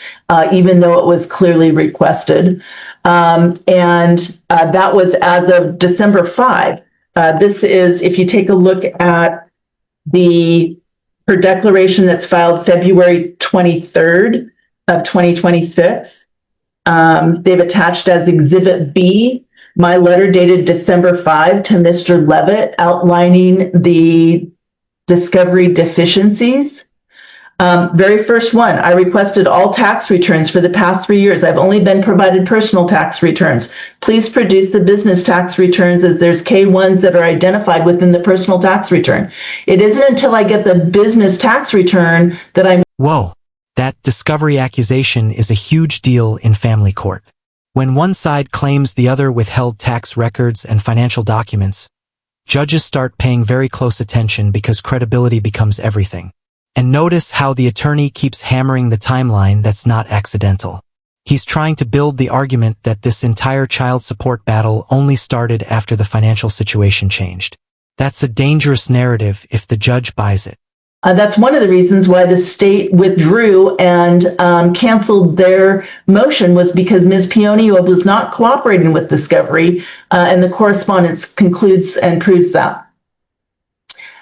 S3: even though it was clearly requested. And that was as of December 5. This is, if you take a look at her declaration that's filed February 23rd of 2026, they've attached as Exhibit B my letter dated December 5 to Mr. Levitt outlining the discovery deficiencies. Very first one, I requested all tax returns for the past 3 years. I've only been provided personal tax returns. Please produce the business tax returns, as there's K1s that are identified within the personal tax return. It isn't until I get the business tax return that I'm...
S4: Whoa, that discovery accusation is a huge deal in family court. When one side claims the other withheld tax records and financial documents, judges start paying very close attention because credibility becomes everything. And notice how the attorney keeps hammering the timeline that's not accidental. He's trying to build the argument that this entire child support battle only started after the financial situation changed. That's a dangerous narrative if the judge buys it.
S3: That's one of the reasons why the state withdrew and canceled their motion, was because Ms. Pionio was not cooperating with discovery, and the correspondence concludes and proves that.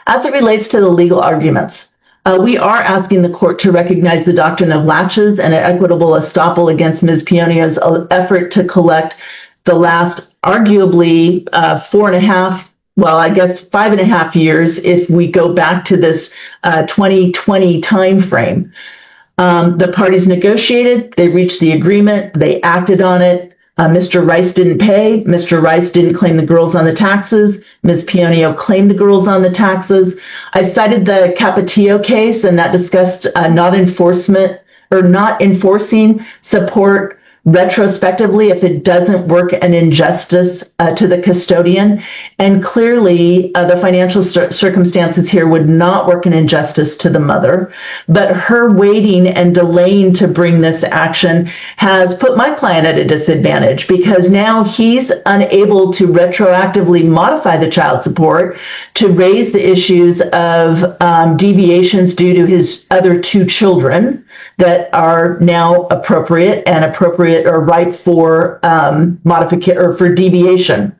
S3: As it relates to the legal arguments, we are asking the court to recognize the doctrine of laches and an equitable estoppel against Ms. Pionio's effort to collect the last arguably 5.5 years if we go back to this 2020 timeframe. The parties negotiated, they reached the agreement, they acted on it. Mr. Rice didn't pay. Mr. Rice didn't claim the girls on the taxes. Ms. Pionio claimed the girls on the taxes. I cited the Capetillo case, and that discussed not enforcing support retrospectively if it doesn't work an injustice to the custodian. And clearly, the financial circumstances here would not work an injustice to the mother. But her waiting and delaying to bring this action has put my client at a disadvantage, because now he's unable to retroactively modify the child support to raise the issues of deviations due to his other two children that are now appropriate or ripe for modification or for deviation.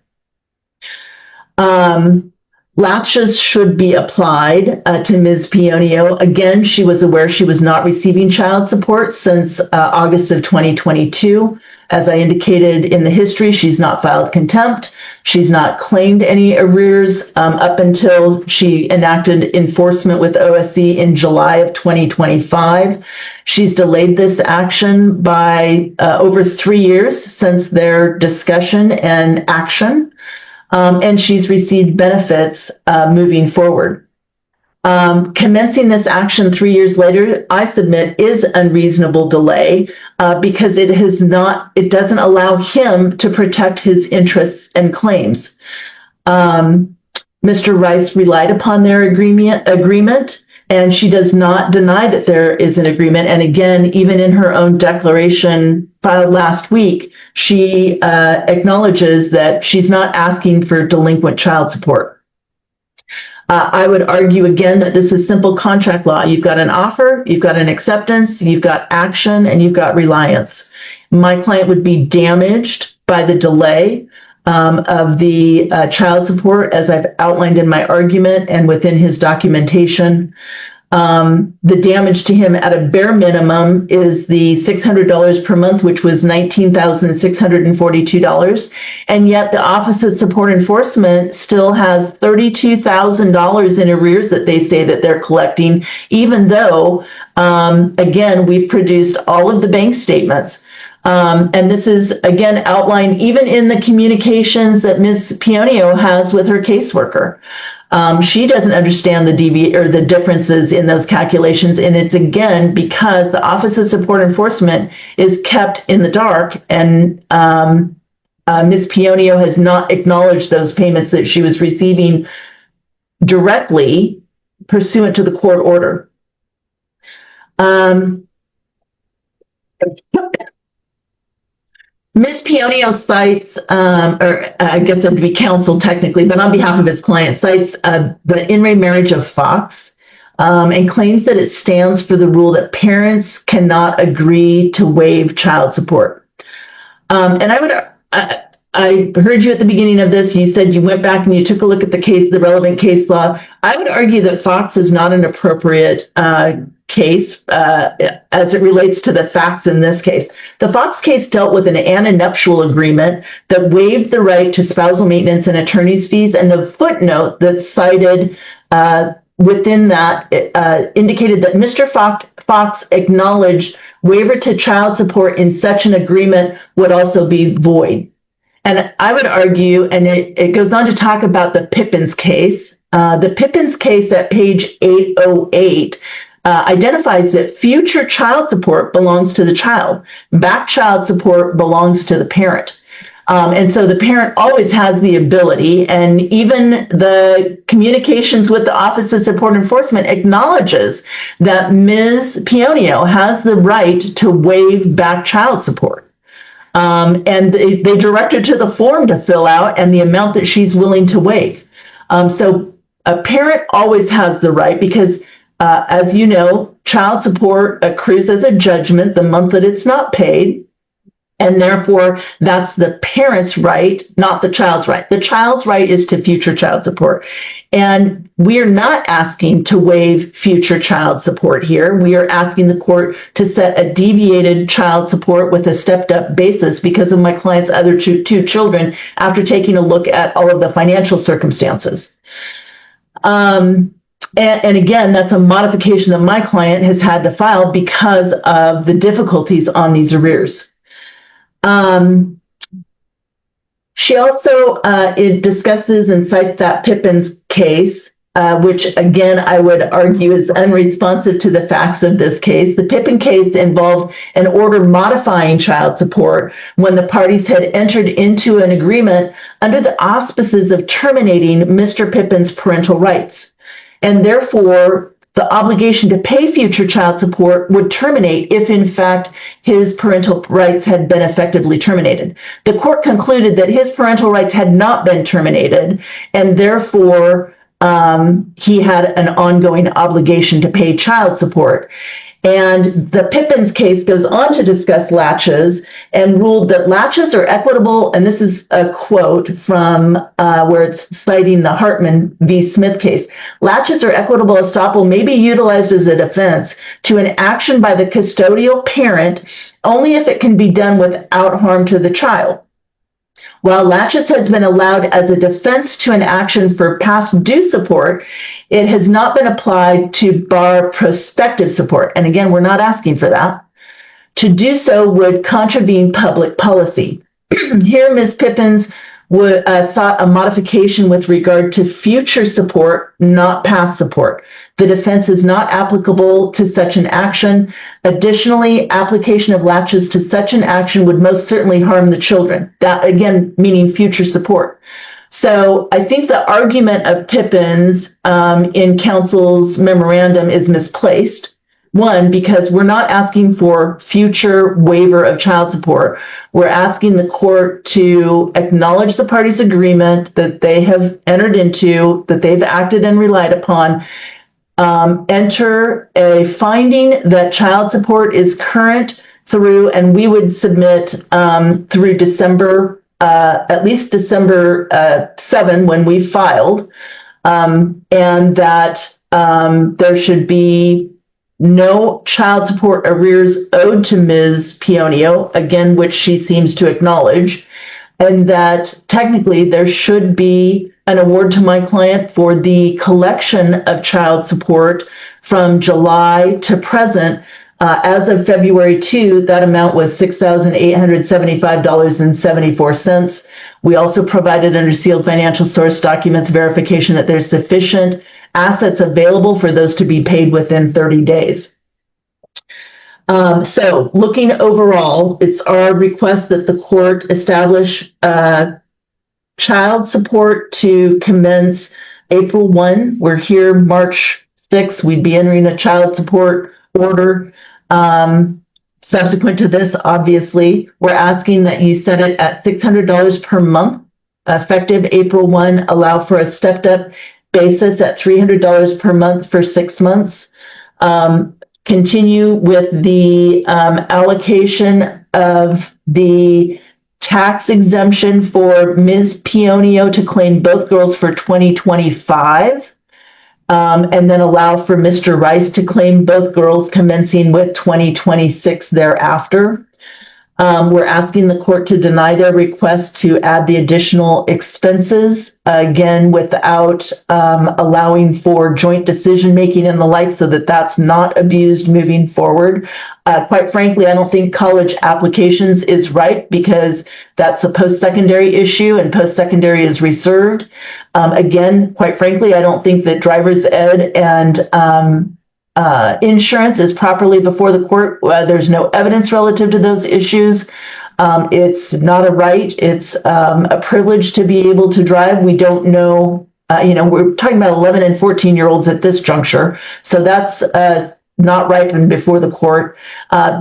S3: Latches should be applied to Ms. Pionio. Again, she was aware she was not receiving child support since August of 2022. As I indicated in the history, she's not filed contempt. She's not claimed any arrears up until she enacted enforcement with OSC in July of 2025. She's delayed this action by over 3 years since their discussion and action. And she's received benefits moving forward. Commencing this action 3 years later, I submit, is unreasonable delay because it doesn't allow him to protect his interests and claims. Mr. Rice relied upon their agreement, and she does not deny that there is an agreement. And again, even in her own declaration filed last week, she acknowledges that she's not asking for delinquent child support. I would argue again that this is simple contract law. You've got an offer, you've got an acceptance, you've got action, and you've got reliance. My client would be damaged by the delay of the child support, as I've outlined in my argument and within his documentation. The damage to him at a bare minimum is the $600 per month, which was $19,642. And yet the Office of Support Enforcement still has $32,000 in arrears that they say that they're collecting, even though, again, we've produced all of the bank statements. And this is, again, outlined even in the communications that Ms. Pionio has with her caseworker. She doesn't understand the differences in those calculations, and it's again because the Office of Support Enforcement is kept in the dark, and Ms. Pionio has not acknowledged those payments that she was receiving directly pursuant to the court order. Ms. Pionio cites, or I guess it would be counsel technically, but on behalf of his client, cites the in re marriage of Fox and claims that it stands for the rule that parents cannot agree to waive child support. And I heard you at the beginning of this. You said you went back and you took a look at the relevant case law. I would argue that Fox is not an appropriate case as it relates to the facts in this case. The Fox case dealt with an annuptial agreement that waived the right to spousal maintenance and attorney's fees, and the footnote that's cited within that indicated that Mr. Fox acknowledged waiver to child support in such an agreement would also be void. And I would argue, and it goes on to talk about the Pippins case. The Pippins case at page 808 identifies that future child support belongs to the child. Back child support belongs to the parent. And so the parent always has the ability, and even the communications with the Office of Support Enforcement acknowledges that Ms. Pionio has the right to waive back child support. And they direct her to the form to fill out and the amount that she's willing to waive. So a parent always has the right because, as you know, child support accrues as a judgment the month that it's not paid. And therefore, that's the parent's right, not the child's right. The child's right is to future child support. And we are not asking to waive future child support here. We are asking the court to set a deviated child support with a stepped up basis because of my client's other two children after taking a look at all of the financial circumstances. And again, that's a modification that my client has had to file because of the difficulties on these arrears. She also it discusses and cites that Pippin's case, which again I would argue is unresponsive to the facts of this case. The Pippin case involved an order modifying child support when the parties had entered into an agreement under the auspices of terminating Mr. Pippin's parental rights, and therefore the obligation to pay future child support would terminate if, in fact, his parental rights had been effectively terminated. The court concluded that his parental rights had not been terminated, and therefore he had an ongoing obligation to pay child support. And the Pippin's case goes on to discuss latches and ruled that latches are equitable, and this is a quote from where it's citing the Hartman v. Smith case. Latches or equitable estoppel may be utilized as a defense to an action by the custodial parent only if it can be done without harm to the child. While latches has been allowed as a defense to an action for past due support, it has not been applied to bar prospective support. And again, we're not asking for that. To do so would contravene public policy. Here, Ms. Pippins sought a modification with regard to future support, not past support. The defense is not applicable to such an action. Additionally, application of latches to such an action would most certainly harm the children. That, again, meaning future support. So I think the argument of Pippin's in counsel's memorandum is misplaced. One, because we're not asking for future waiver of child support. We're asking the court to acknowledge the parties' agreement that they have entered into, that they've acted and relied upon, enter a finding that child support is current through, and we would submit through December, at least December 7 when we filed, and that there should be no child support arrears owed to Ms. Pionio, again, which she seems to acknowledge, and that technically there should be an award to my client for the collection of child support from July to present. As of February 2, that amount was $6,875.74. We also provided under sealed financial source documents verification that there's sufficient assets available for those to be paid within 30 days. So looking overall, it's our request that the court establish child support to commence April 1. We're here March 6. We'd be entering a child support order. Subsequent to this, obviously, we're asking that you set it at $600 per month, effective April 1, allow for a stepped up basis at $300 per month for 6 months. Continue with the allocation of the tax exemption for Ms. Pionio to claim both girls for 2025. And then allow for Mr. Rice to claim both girls commencing with 2026 thereafter. We're asking the court to deny their request to add the additional expenses, again, without allowing for joint decision-making and the like, so that that's not abused moving forward. Quite frankly, I don't think college applications is right because that's a post-secondary issue and post-secondary is reserved. Again, quite frankly, I don't think that driver's ed and insurance is properly before the court. There's no evidence relative to those issues. It's not a right. It's a privilege to be able to drive. We don't know, we're talking about 11 and 14-year-olds at this juncture. So that's not ripened before the court.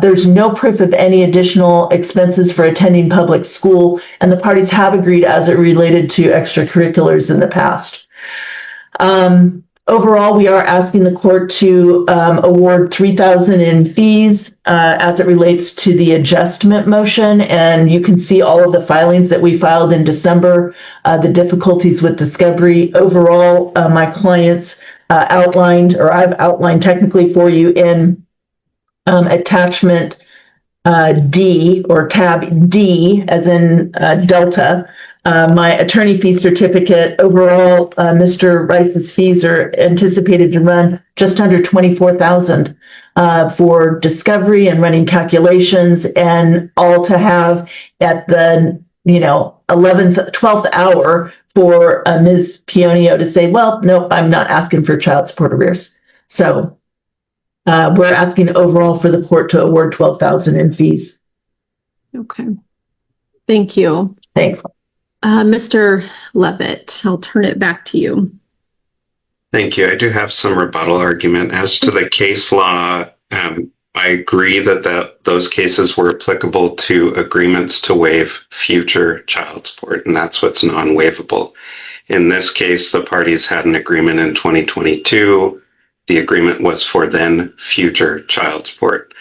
S3: There's no proof of any additional expenses for attending public school, and the parties have agreed as it related to extracurriculars in the past. Overall, we are asking the court to award $3,000 in fees as it relates to the adjustment motion, and you can see all of the filings that we filed in December, the difficulties with discovery. Overall, my clients outlined, or I've outlined technically for you in attachment D, or tab D, as in Delta, my attorney fee certificate. Overall, Mr. Rice's fees are anticipated to run just under $24,000 for discovery and running calculations, and all to have at the 11th, 12th hour for Ms. Pionio to say, well, no, I'm not asking for child support arrears. So we're asking overall for the court to award $12,000 in fees.
S1: Okay. Thank you.
S3: Thanks.
S1: Mr. Levitt, I'll turn it back to you.
S2: Thank you. I do have some rebuttal argument as to the case law. I agree that those cases were applicable to agreements to waive future child support, and that's what's non-waivable. In this case, the parties had an agreement in 2022. The agreement was for then future child support.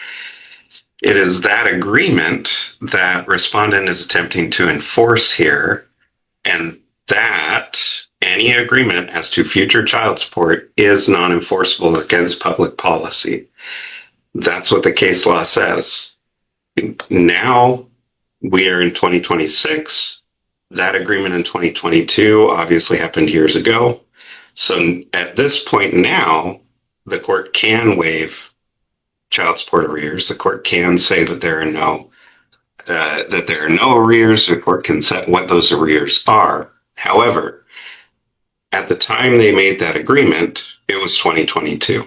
S2: It is that agreement that respondent is attempting to enforce here, and that any agreement as to future child support is non-enforceable against public policy. That's what the case law says. Now we are in 2026. That agreement in 2022 obviously happened years ago. So at this point now, the court can waive child support arrears. The court can say that there are no arrears. The court can set what those arrears are. However, at the time they made that agreement, it was 2022.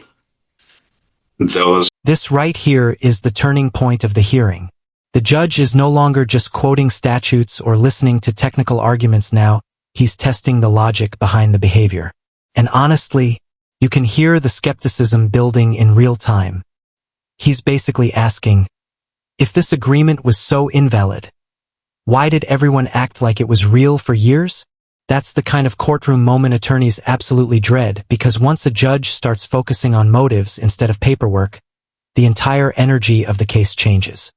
S4: This right here is the turning point of the hearing. The judge is no longer just quoting statutes or listening to technical arguments now. He's testing the logic behind the behavior. And honestly, you can hear the skepticism building in real time. He's basically asking, if this agreement was so invalid, why did everyone act like it was real for years? That's the kind of courtroom moment attorneys absolutely dread, because once a judge starts focusing on motives instead of paperwork, the entire energy of the case changes.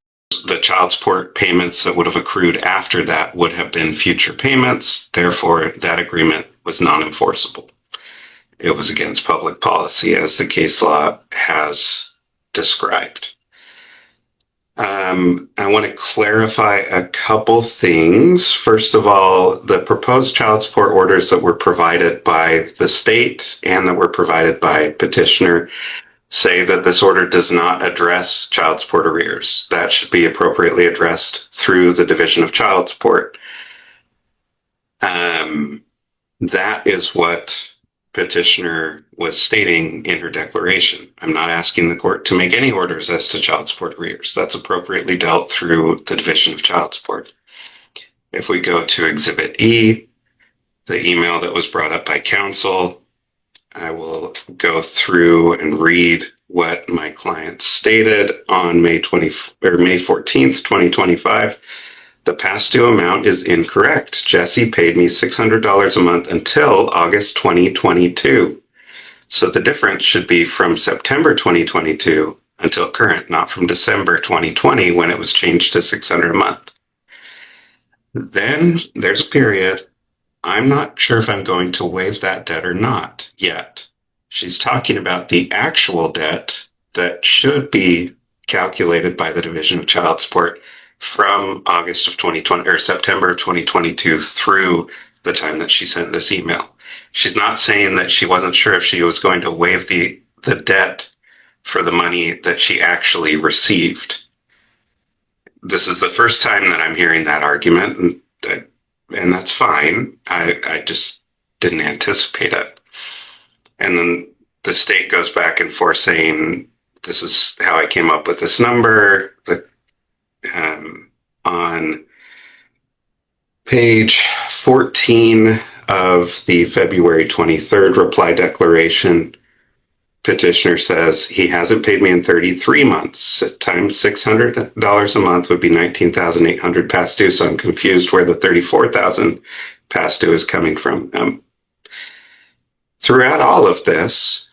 S2: The child support payments that would have accrued after that would have been future payments. Therefore, that agreement was non-enforceable. It was against public policy, as the case law has described. I want to clarify a couple things. First of all, the proposed child support orders that were provided by the state and that were provided by petitioner say that this order does not address child support arrears. That should be appropriately addressed through the Division of Child Support. That is what petitioner was stating in her declaration. I'm not asking the court to make any orders as to child support arrears. That's appropriately dealt through the Division of Child Support. If we go to Exhibit E, the email that was brought up by counsel, I will go through and read what my client stated on May 14th, 2025. The past due amount is incorrect. Jesse paid me $600 a month until August 2022. So the difference should be from September 2022 until current, not from December 2020 when it was changed to $600 a month. Then there's a period. I'm not sure if I'm going to waive that debt or not yet. She's talking about the actual debt that should be calculated by the Division of Child Support from August of 2020 or September of 2022 through the time that she sent this email. She's not saying that she wasn't sure if she was going to waive the debt for the money that she actually received. This is the first time that I'm hearing that argument, and that's fine. I just didn't anticipate it. And then the state goes back and forth saying, this is how I came up with this number. On page 14 of the February 23rd reply declaration, petitioner says he hasn't paid me in 33 months. Times $600 a month would be $19,800 past due. So I'm confused where the $34,000 past due is coming from. Throughout all of this,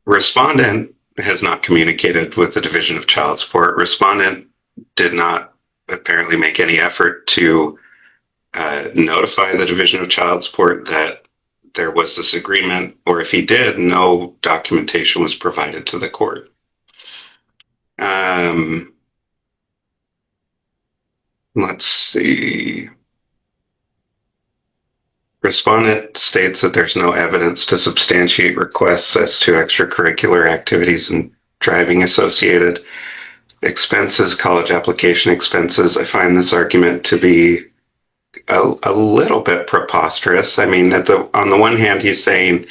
S2: respondent has not communicated with the Division of Child Support. Respondent did not apparently make any effort to notify the Division of Child Support that there was this agreement, or if he did, no documentation was provided to the court. Let's see. Respondent states that there's no evidence to substantiate requests as to extracurricular activities and driving associated expenses, college application expenses. I find this argument to be a little bit preposterous. I mean, on the one hand, he's saying,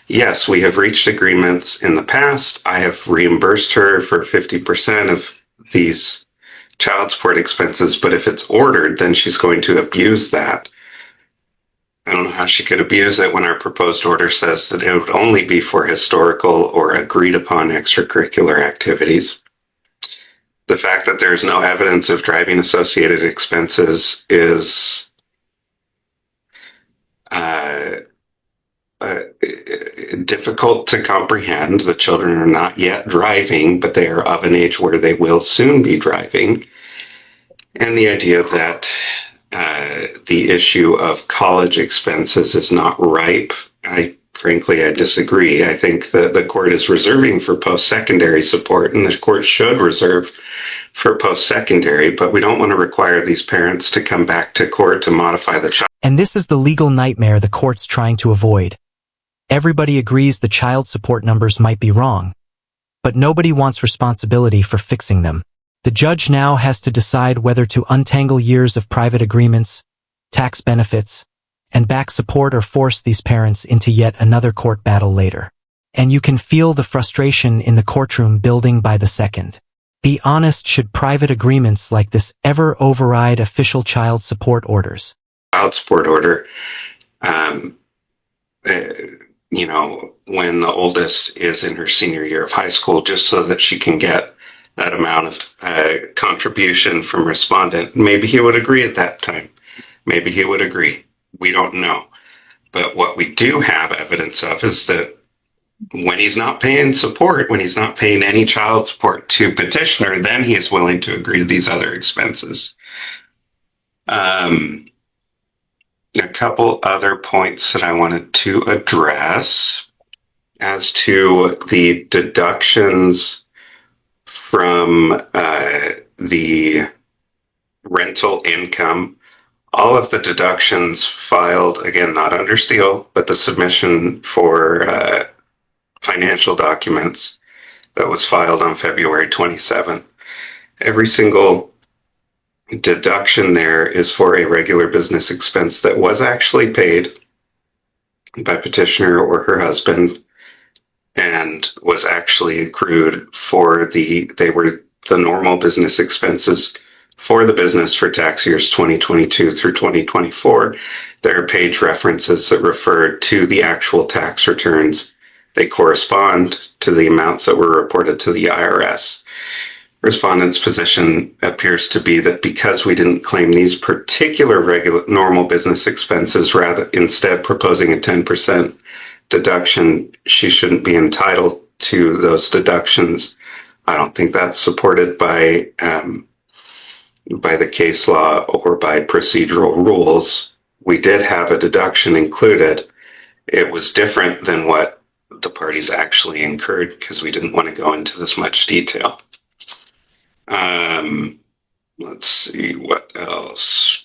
S2: yes, we have reached agreements in the past. I have reimbursed her for 50% of these child support expenses, but if it's ordered, then she's going to abuse that. I don't know how she could abuse it when our proposed order says that it would only be for historical or agreed upon extracurricular activities. The fact that there's no evidence of driving associated expenses is difficult to comprehend. The children are not yet driving, but they are of an age where they will soon be driving. And the idea that the issue of college expenses is not ripe, frankly, I disagree. I think that the court is reserving for post-secondary support, and the court should reserve for post-secondary, but we don't want to require these parents to come back to court to modify the child.
S4: And this is the legal nightmare the court's trying to avoid. Everybody agrees the child support numbers might be wrong, but nobody wants responsibility for fixing them. The judge now has to decide whether to untangle years of private agreements, tax benefits, and back support or force these parents into yet another court battle later. And you can feel the frustration in the courtroom building by the second. Be honest, should private agreements like this ever override official child support orders?
S2: Child support order, when the oldest is in her senior year of high school, just so that she can get that amount of contribution from respondent. Maybe he would agree at that time. Maybe he would agree. We don't know. But what we do have evidence of is that when he's not paying support, when he's not paying any child support to petitioner, then he is willing to agree to these other expenses. A couple other points that I wanted to address as to the deductions from the rental income. All of the deductions filed, again, not under seal, but the submission for financial documents that was filed on February 27th. Every single deduction there is for a regular business expense that was actually paid by petitioner or her husband and was actually accrued for they were the normal business expenses for the business for tax years 2022 through 2024. There are page references that refer to the actual tax returns. They correspond to the amounts that were reported to the IRS. Respondent's position appears to be that because we didn't claim these particular normal business expenses, rather instead proposing a 10% deduction, she shouldn't be entitled to those deductions. I don't think that's supported by the case law or by procedural rules. We did have a deduction included. It was different than what the parties actually incurred because we didn't want to go into this much detail. Let's see what else.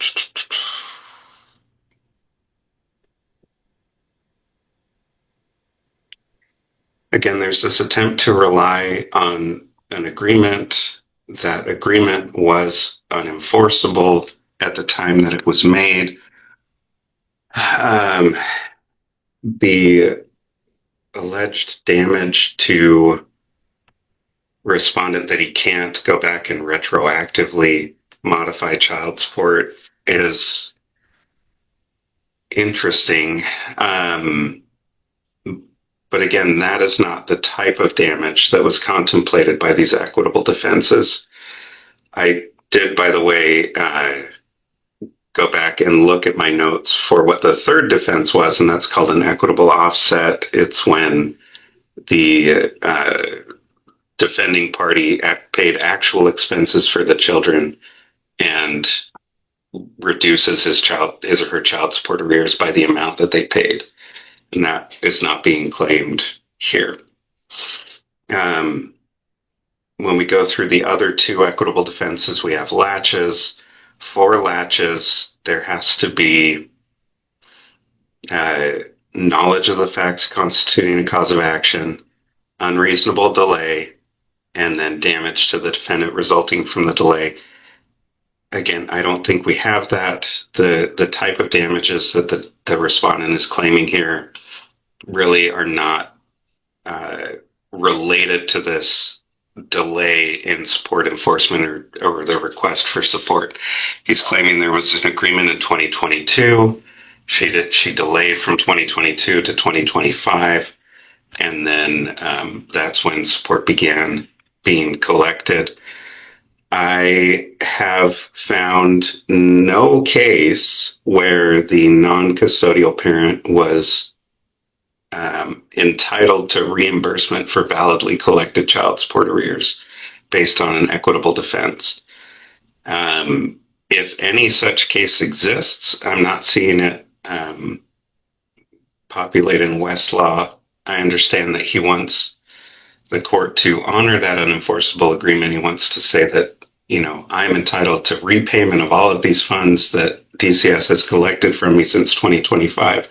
S2: Again, there's this attempt to rely on an agreement. That agreement was unenforceable at the time that it was made. The alleged damage to respondent that he can't go back and retroactively modify child support is interesting. But again, that is not the type of damage that was contemplated by these equitable defenses. I did, by the way, go back and look at my notes for what the third defense was, and that's called an equitable offset. It's when the defending party paid actual expenses for the children and reduces his or her child support arrears by the amount that they paid. And that is not being claimed here. When we go through the other two equitable defenses, we have latches. For latches, there has to be knowledge of the facts constituting a cause of action, unreasonable delay, and then damage to the defendant resulting from the delay. Again, I don't think we have that. The type of damages that the respondent is claiming here really are not related to this delay in support enforcement or the request for support. He's claiming there was an agreement in 2022. She delayed from 2022 to 2025, and then that's when support began being collected. I have found no case where the non-custodial parent was entitled to reimbursement for validly collected child support arrears based on an equitable defense. If any such case exists, I'm not seeing it populate in Westlaw. I understand that he wants the court to honor that unenforceable agreement. He wants to say that, I'm entitled to repayment of all of these funds that DCS has collected from me since 2025.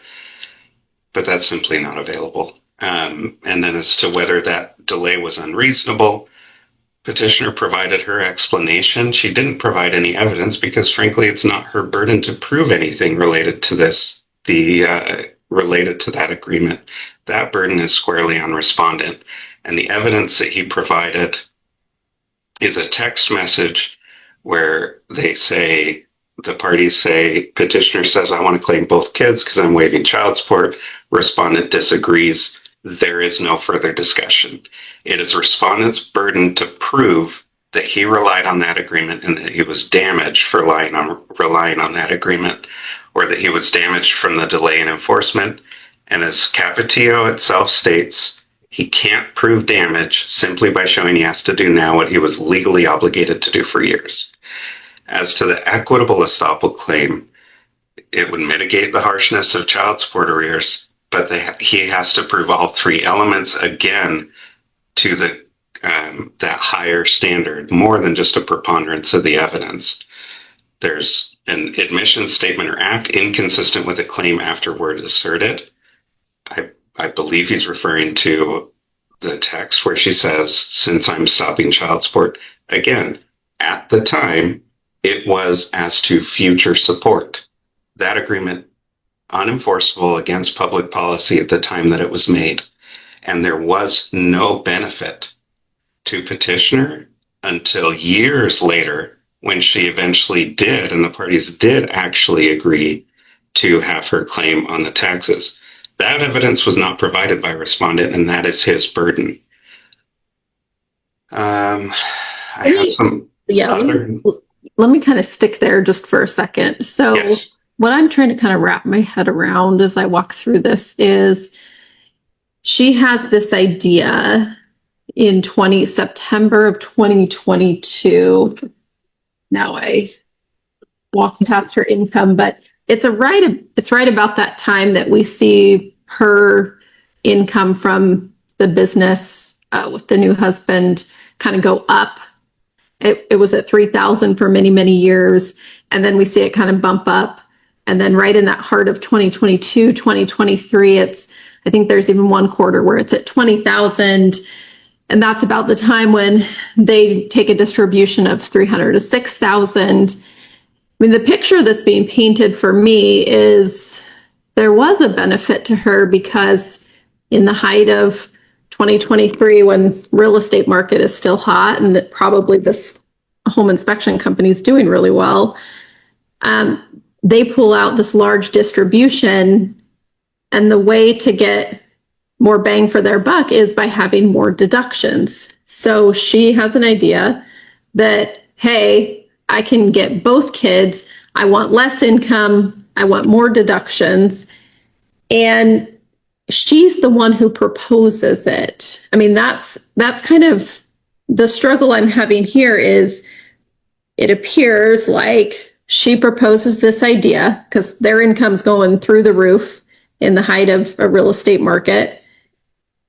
S2: But that's simply not available. And then as to whether that delay was unreasonable, petitioner provided her explanation. She didn't provide any evidence because, frankly, it's not her burden to prove anything related to this, related to that agreement. That burden is squarely on respondent. And the evidence that he provided is a text message where the parties say, petitioner says, I want to claim both kids because I'm waiving child support. Respondent disagrees. There is no further discussion. It is respondent's burden to prove that he relied on that agreement and that he was damaged for relying on that agreement, or that he was damaged from the delay in enforcement. And as Capetillo itself states, he can't prove damage simply by showing he has to do now what he was legally obligated to do for years. As to the equitable estoppel claim, it would mitigate the harshness of child support arrears, but he has to prove all three elements again to that higher standard, more than just a preponderance of the evidence. There's an admission statement or act inconsistent with a claim afterward asserted. I believe he's referring to the text where she says, since I'm stopping child support. Again, at the time, it was as to future support. That agreement, unenforceable against public policy at the time that it was made. And there was no benefit to petitioner until years later when she eventually did, and the parties did actually agree to have her claim on the taxes. That evidence was not provided by respondent, and that is his burden. I have some other...
S1: Let me kind of stick there just for a second. So yes. What I'm trying to kind of wrap my head around as I walk through this is she has this idea in September of 2022. Now I walked past her income, but it's right about that time that we see her income from the business with the new husband kind of go up. It was at $3,000 for many, many years. And then we see it kind of bump up. And then right in that heart of 2022, 2023, I think there's even one quarter where it's at $20,000. And that's about the time when they take a distribution of $300 to $6,000. I mean, the picture that's being painted for me is there was a benefit to her because in the height of 2023 when real estate market is still hot and that probably this home inspection company is doing really well. They pull out this large distribution, and the way to get more bang for their buck is by having more deductions. So she has an idea that, hey, I can get both kids. I want less income. I want more deductions. And she's the one who proposes it. I mean, that's kind of the struggle I'm having here. Is it appears like she proposes this idea because their income's going through the roof in the height of a real estate market.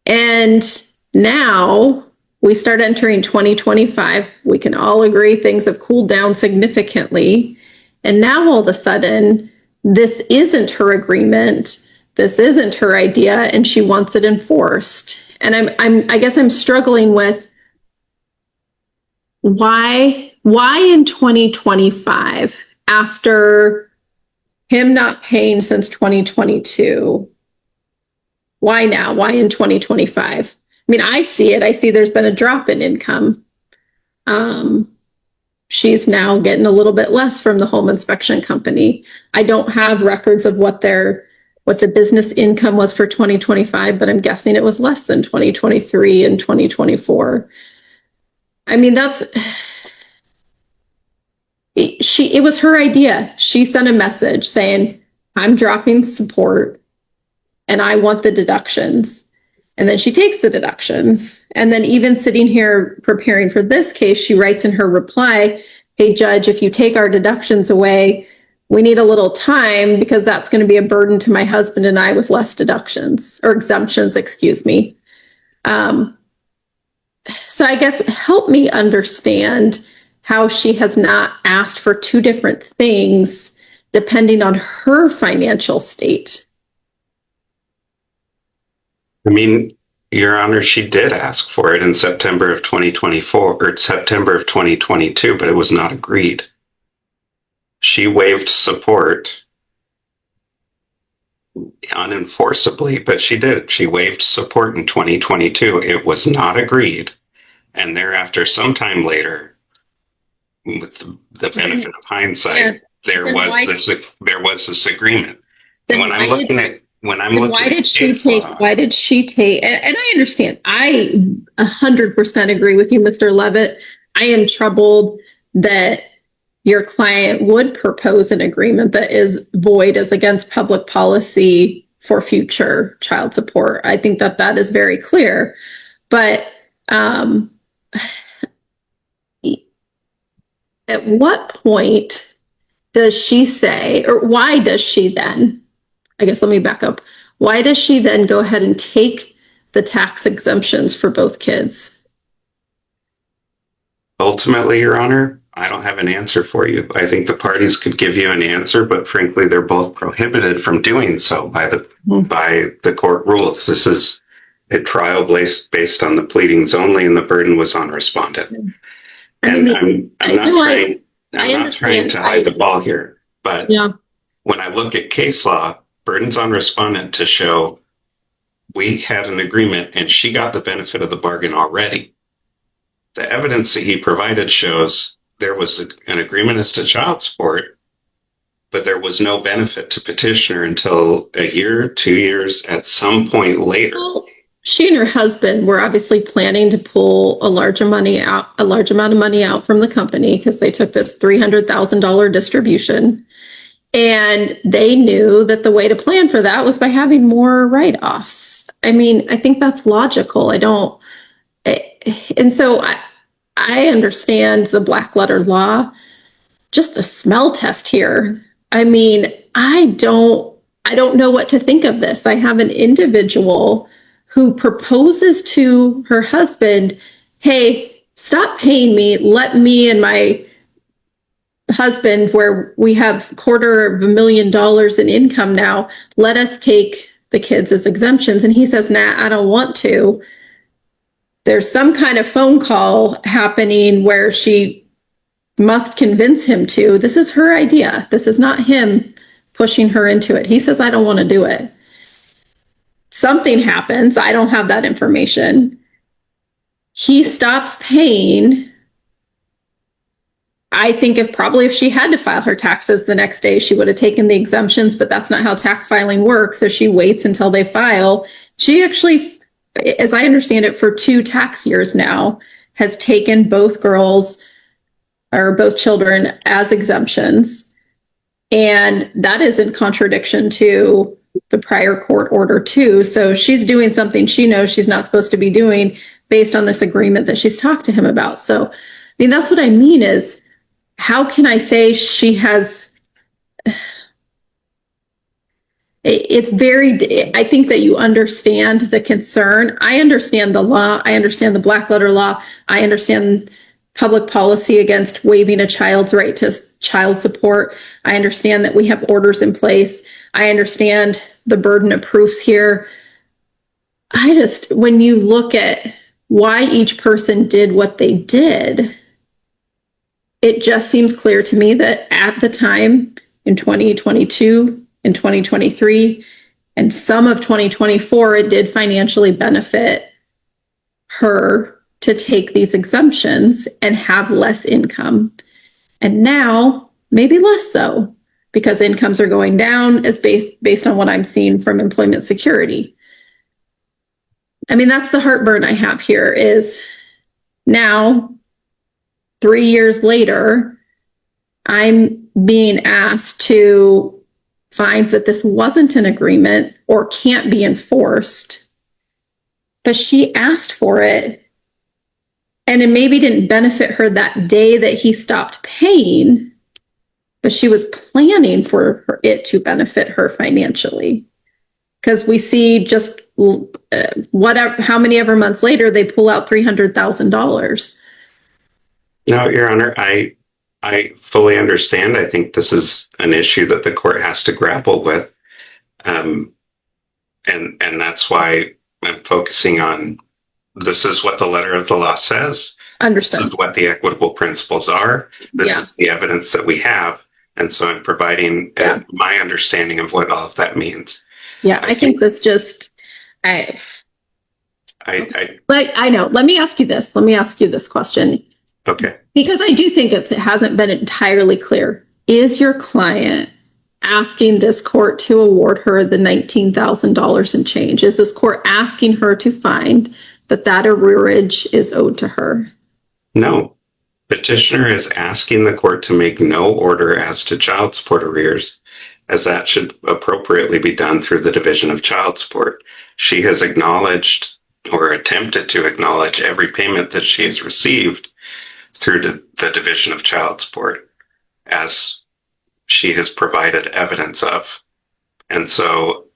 S1: And now we start entering 2025. We can all agree things have cooled down significantly. And now all of a sudden, this isn't her agreement. This isn't her idea, and she wants it enforced. And I guess I'm struggling with why in 2025, after him not paying since 2022, why now? Why in 2025? I mean, I see it. I see there's been a drop in income. She's now getting a little bit less from the home inspection company. I don't have records of what the business income was for 2025, but I'm guessing it was less than 2023 and 2024. I mean, it was her idea. She sent a message saying, I'm dropping support and I want the deductions. And then she takes the deductions. And then even sitting here preparing for this case, she writes in her reply, hey, judge, if you take our deductions away, we need a little time because that's going to be a burden to my husband and I with less deductions or exemptions, excuse me. So I guess help me understand how she has not asked for two different things depending on her financial state.
S2: I mean, Your Honor, she did ask for it in September of 2024 or September of 2022, but it was not agreed. She waived support unenforceably, but she did. She waived support in 2022. It was not agreed. And thereafter, sometime later, with the benefit of hindsight, there was this agreement. And when I'm looking at why did she take, and I understand, I 100% agree with you, Mr. Levitt. I am troubled that your client would propose an agreement that is void as against public policy for future child support. I think that is very clear. But at what point does she say, or why does she then, I guess let me back up. Why does she then go ahead and take the tax exemptions for both kids? Ultimately, Your Honor, I don't have an answer for you. I think the parties could give you an answer, but frankly, they're both prohibited from doing so by the court rules. This is a trial based on the pleadings only, and the burden was on respondent. And I'm not trying to hide the ball here, but when I look at case law, burdens on respondent to show we had an agreement and she got the benefit of the bargain already. The evidence that he provided shows there was an agreement as to child support, but there was no benefit to petitioner until a year, 2 years, at some point later.
S1: Well, she and her husband were obviously planning to pull a large amount of money out from the company because they took this $300,000 distribution. And they knew that the way to plan for that was by having more write-offs. I mean, I think that's logical. And so I understand the black letter law, just the smell test here. I mean, I don't know what to think of this. I have an individual who proposes to her husband, hey, stop paying me. Let me and my husband, where we have $250,000 in income now, let us take the kids as exemptions. And he says, nah, I don't want to. There's some kind of phone call happening where she must convince him to. This is her idea. This is not him pushing her into it. He says, I don't want to do it. something happens. I don't have that information. He stops paying. I think if she had to file her taxes the next day, she would have taken the exemptions, but that's not how tax filing works. So she waits until they file. She actually, as I understand it, for 2 tax years now, has taken both girls or both children as exemptions. And that is in contradiction to the prior court order too. So she's doing something she knows she's not supposed to be doing based on this agreement that she's talked to him about. So, I mean, that's what I mean is, how can I say she has, it's very, I think that you understand the concern. I understand the law. I understand the black letter law. I understand public policy against waiving a child's right to child support. I understand that we have orders in place. I understand the burden of proofs here. When you look at why each person did what they did, it just seems clear to me that at the time in 2022 and 2023 and some of 2024, it did financially benefit her to take these exemptions and have less income. And now, maybe less so, because incomes are going down as based on what I'm seeing from employment security. I mean, that's the heartburn I have here is now, 3 years later, I'm being asked to find that this wasn't an agreement or can't be enforced, but she asked for it, and it maybe didn't benefit her that day that he stopped paying, but she was planning for it to benefit her financially. Because we see just how many ever months later, they pull out $300,000.
S2: No, Your Honor, I fully understand. I think this is an issue that the court has to grapple with. And that's why I'm focusing on, this is what the letter of the law says.
S1: Understood.
S2: This is what the equitable principles are. This is the evidence that we have. And so I'm providing my understanding of what all of that means.
S1: Yeah, I think this just, I know. Let me ask you this question.
S2: Okay.
S1: Because I do think it hasn't been entirely clear. Is your client asking this court to award her the $19,000 and change? Is this court asking her to find that arrearage is owed to her?
S2: No. Petitioner is asking the court to make no order as to child support arrears, as that should appropriately be done through the Division of Child Support. She has acknowledged or attempted to acknowledge every payment that she has received through the Division of Child Support, as she has provided evidence of. And so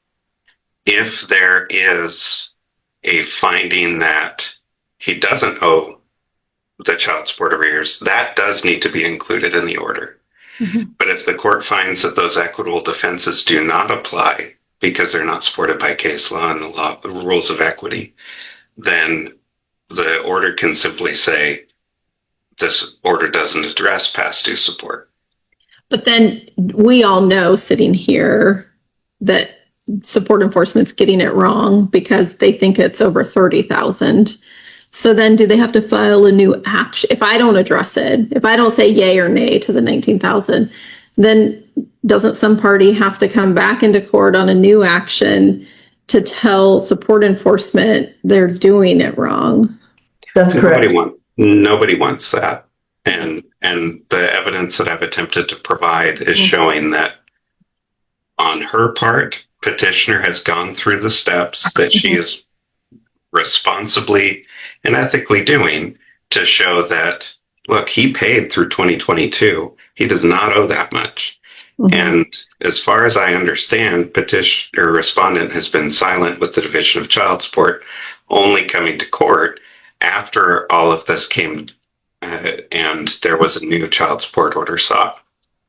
S2: if there is a finding that he doesn't owe the child support arrears, that does need to be included in the order. Mm-hmm. But if the court finds that those equitable defenses do not apply because they're not supported by case law and the rules of equity, then the order can simply say, this order doesn't address past due support.
S1: But then we all know sitting here that support enforcement's getting it wrong because they think it's over $30,000. So then do they have to file a new action? If I don't address it, if I don't say yay or nay to the $19,000, then doesn't some party have to come back into court on a new action to tell support enforcement they're doing it wrong?
S3: That's correct.
S2: Nobody wants that. And the evidence that I've attempted to provide is showing that on her part, petitioner has gone through the steps that she is responsibly and ethically doing to show that, look, he paid through 2022. He does not owe that much. Mm-hmm. And as far as I understand, petitioner respondent has been silent with the Division of Child Support, only coming to court after all of this came and there was a new child support order sought.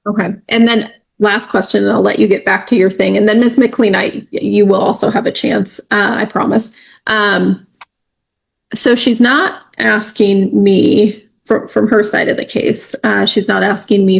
S2: Okay.
S1: And then last question, and I'll let you get back to your thing. And then Ms. McLean, you will also have a chance, I promise. So she's not asking me from her side of the case. She's not asking me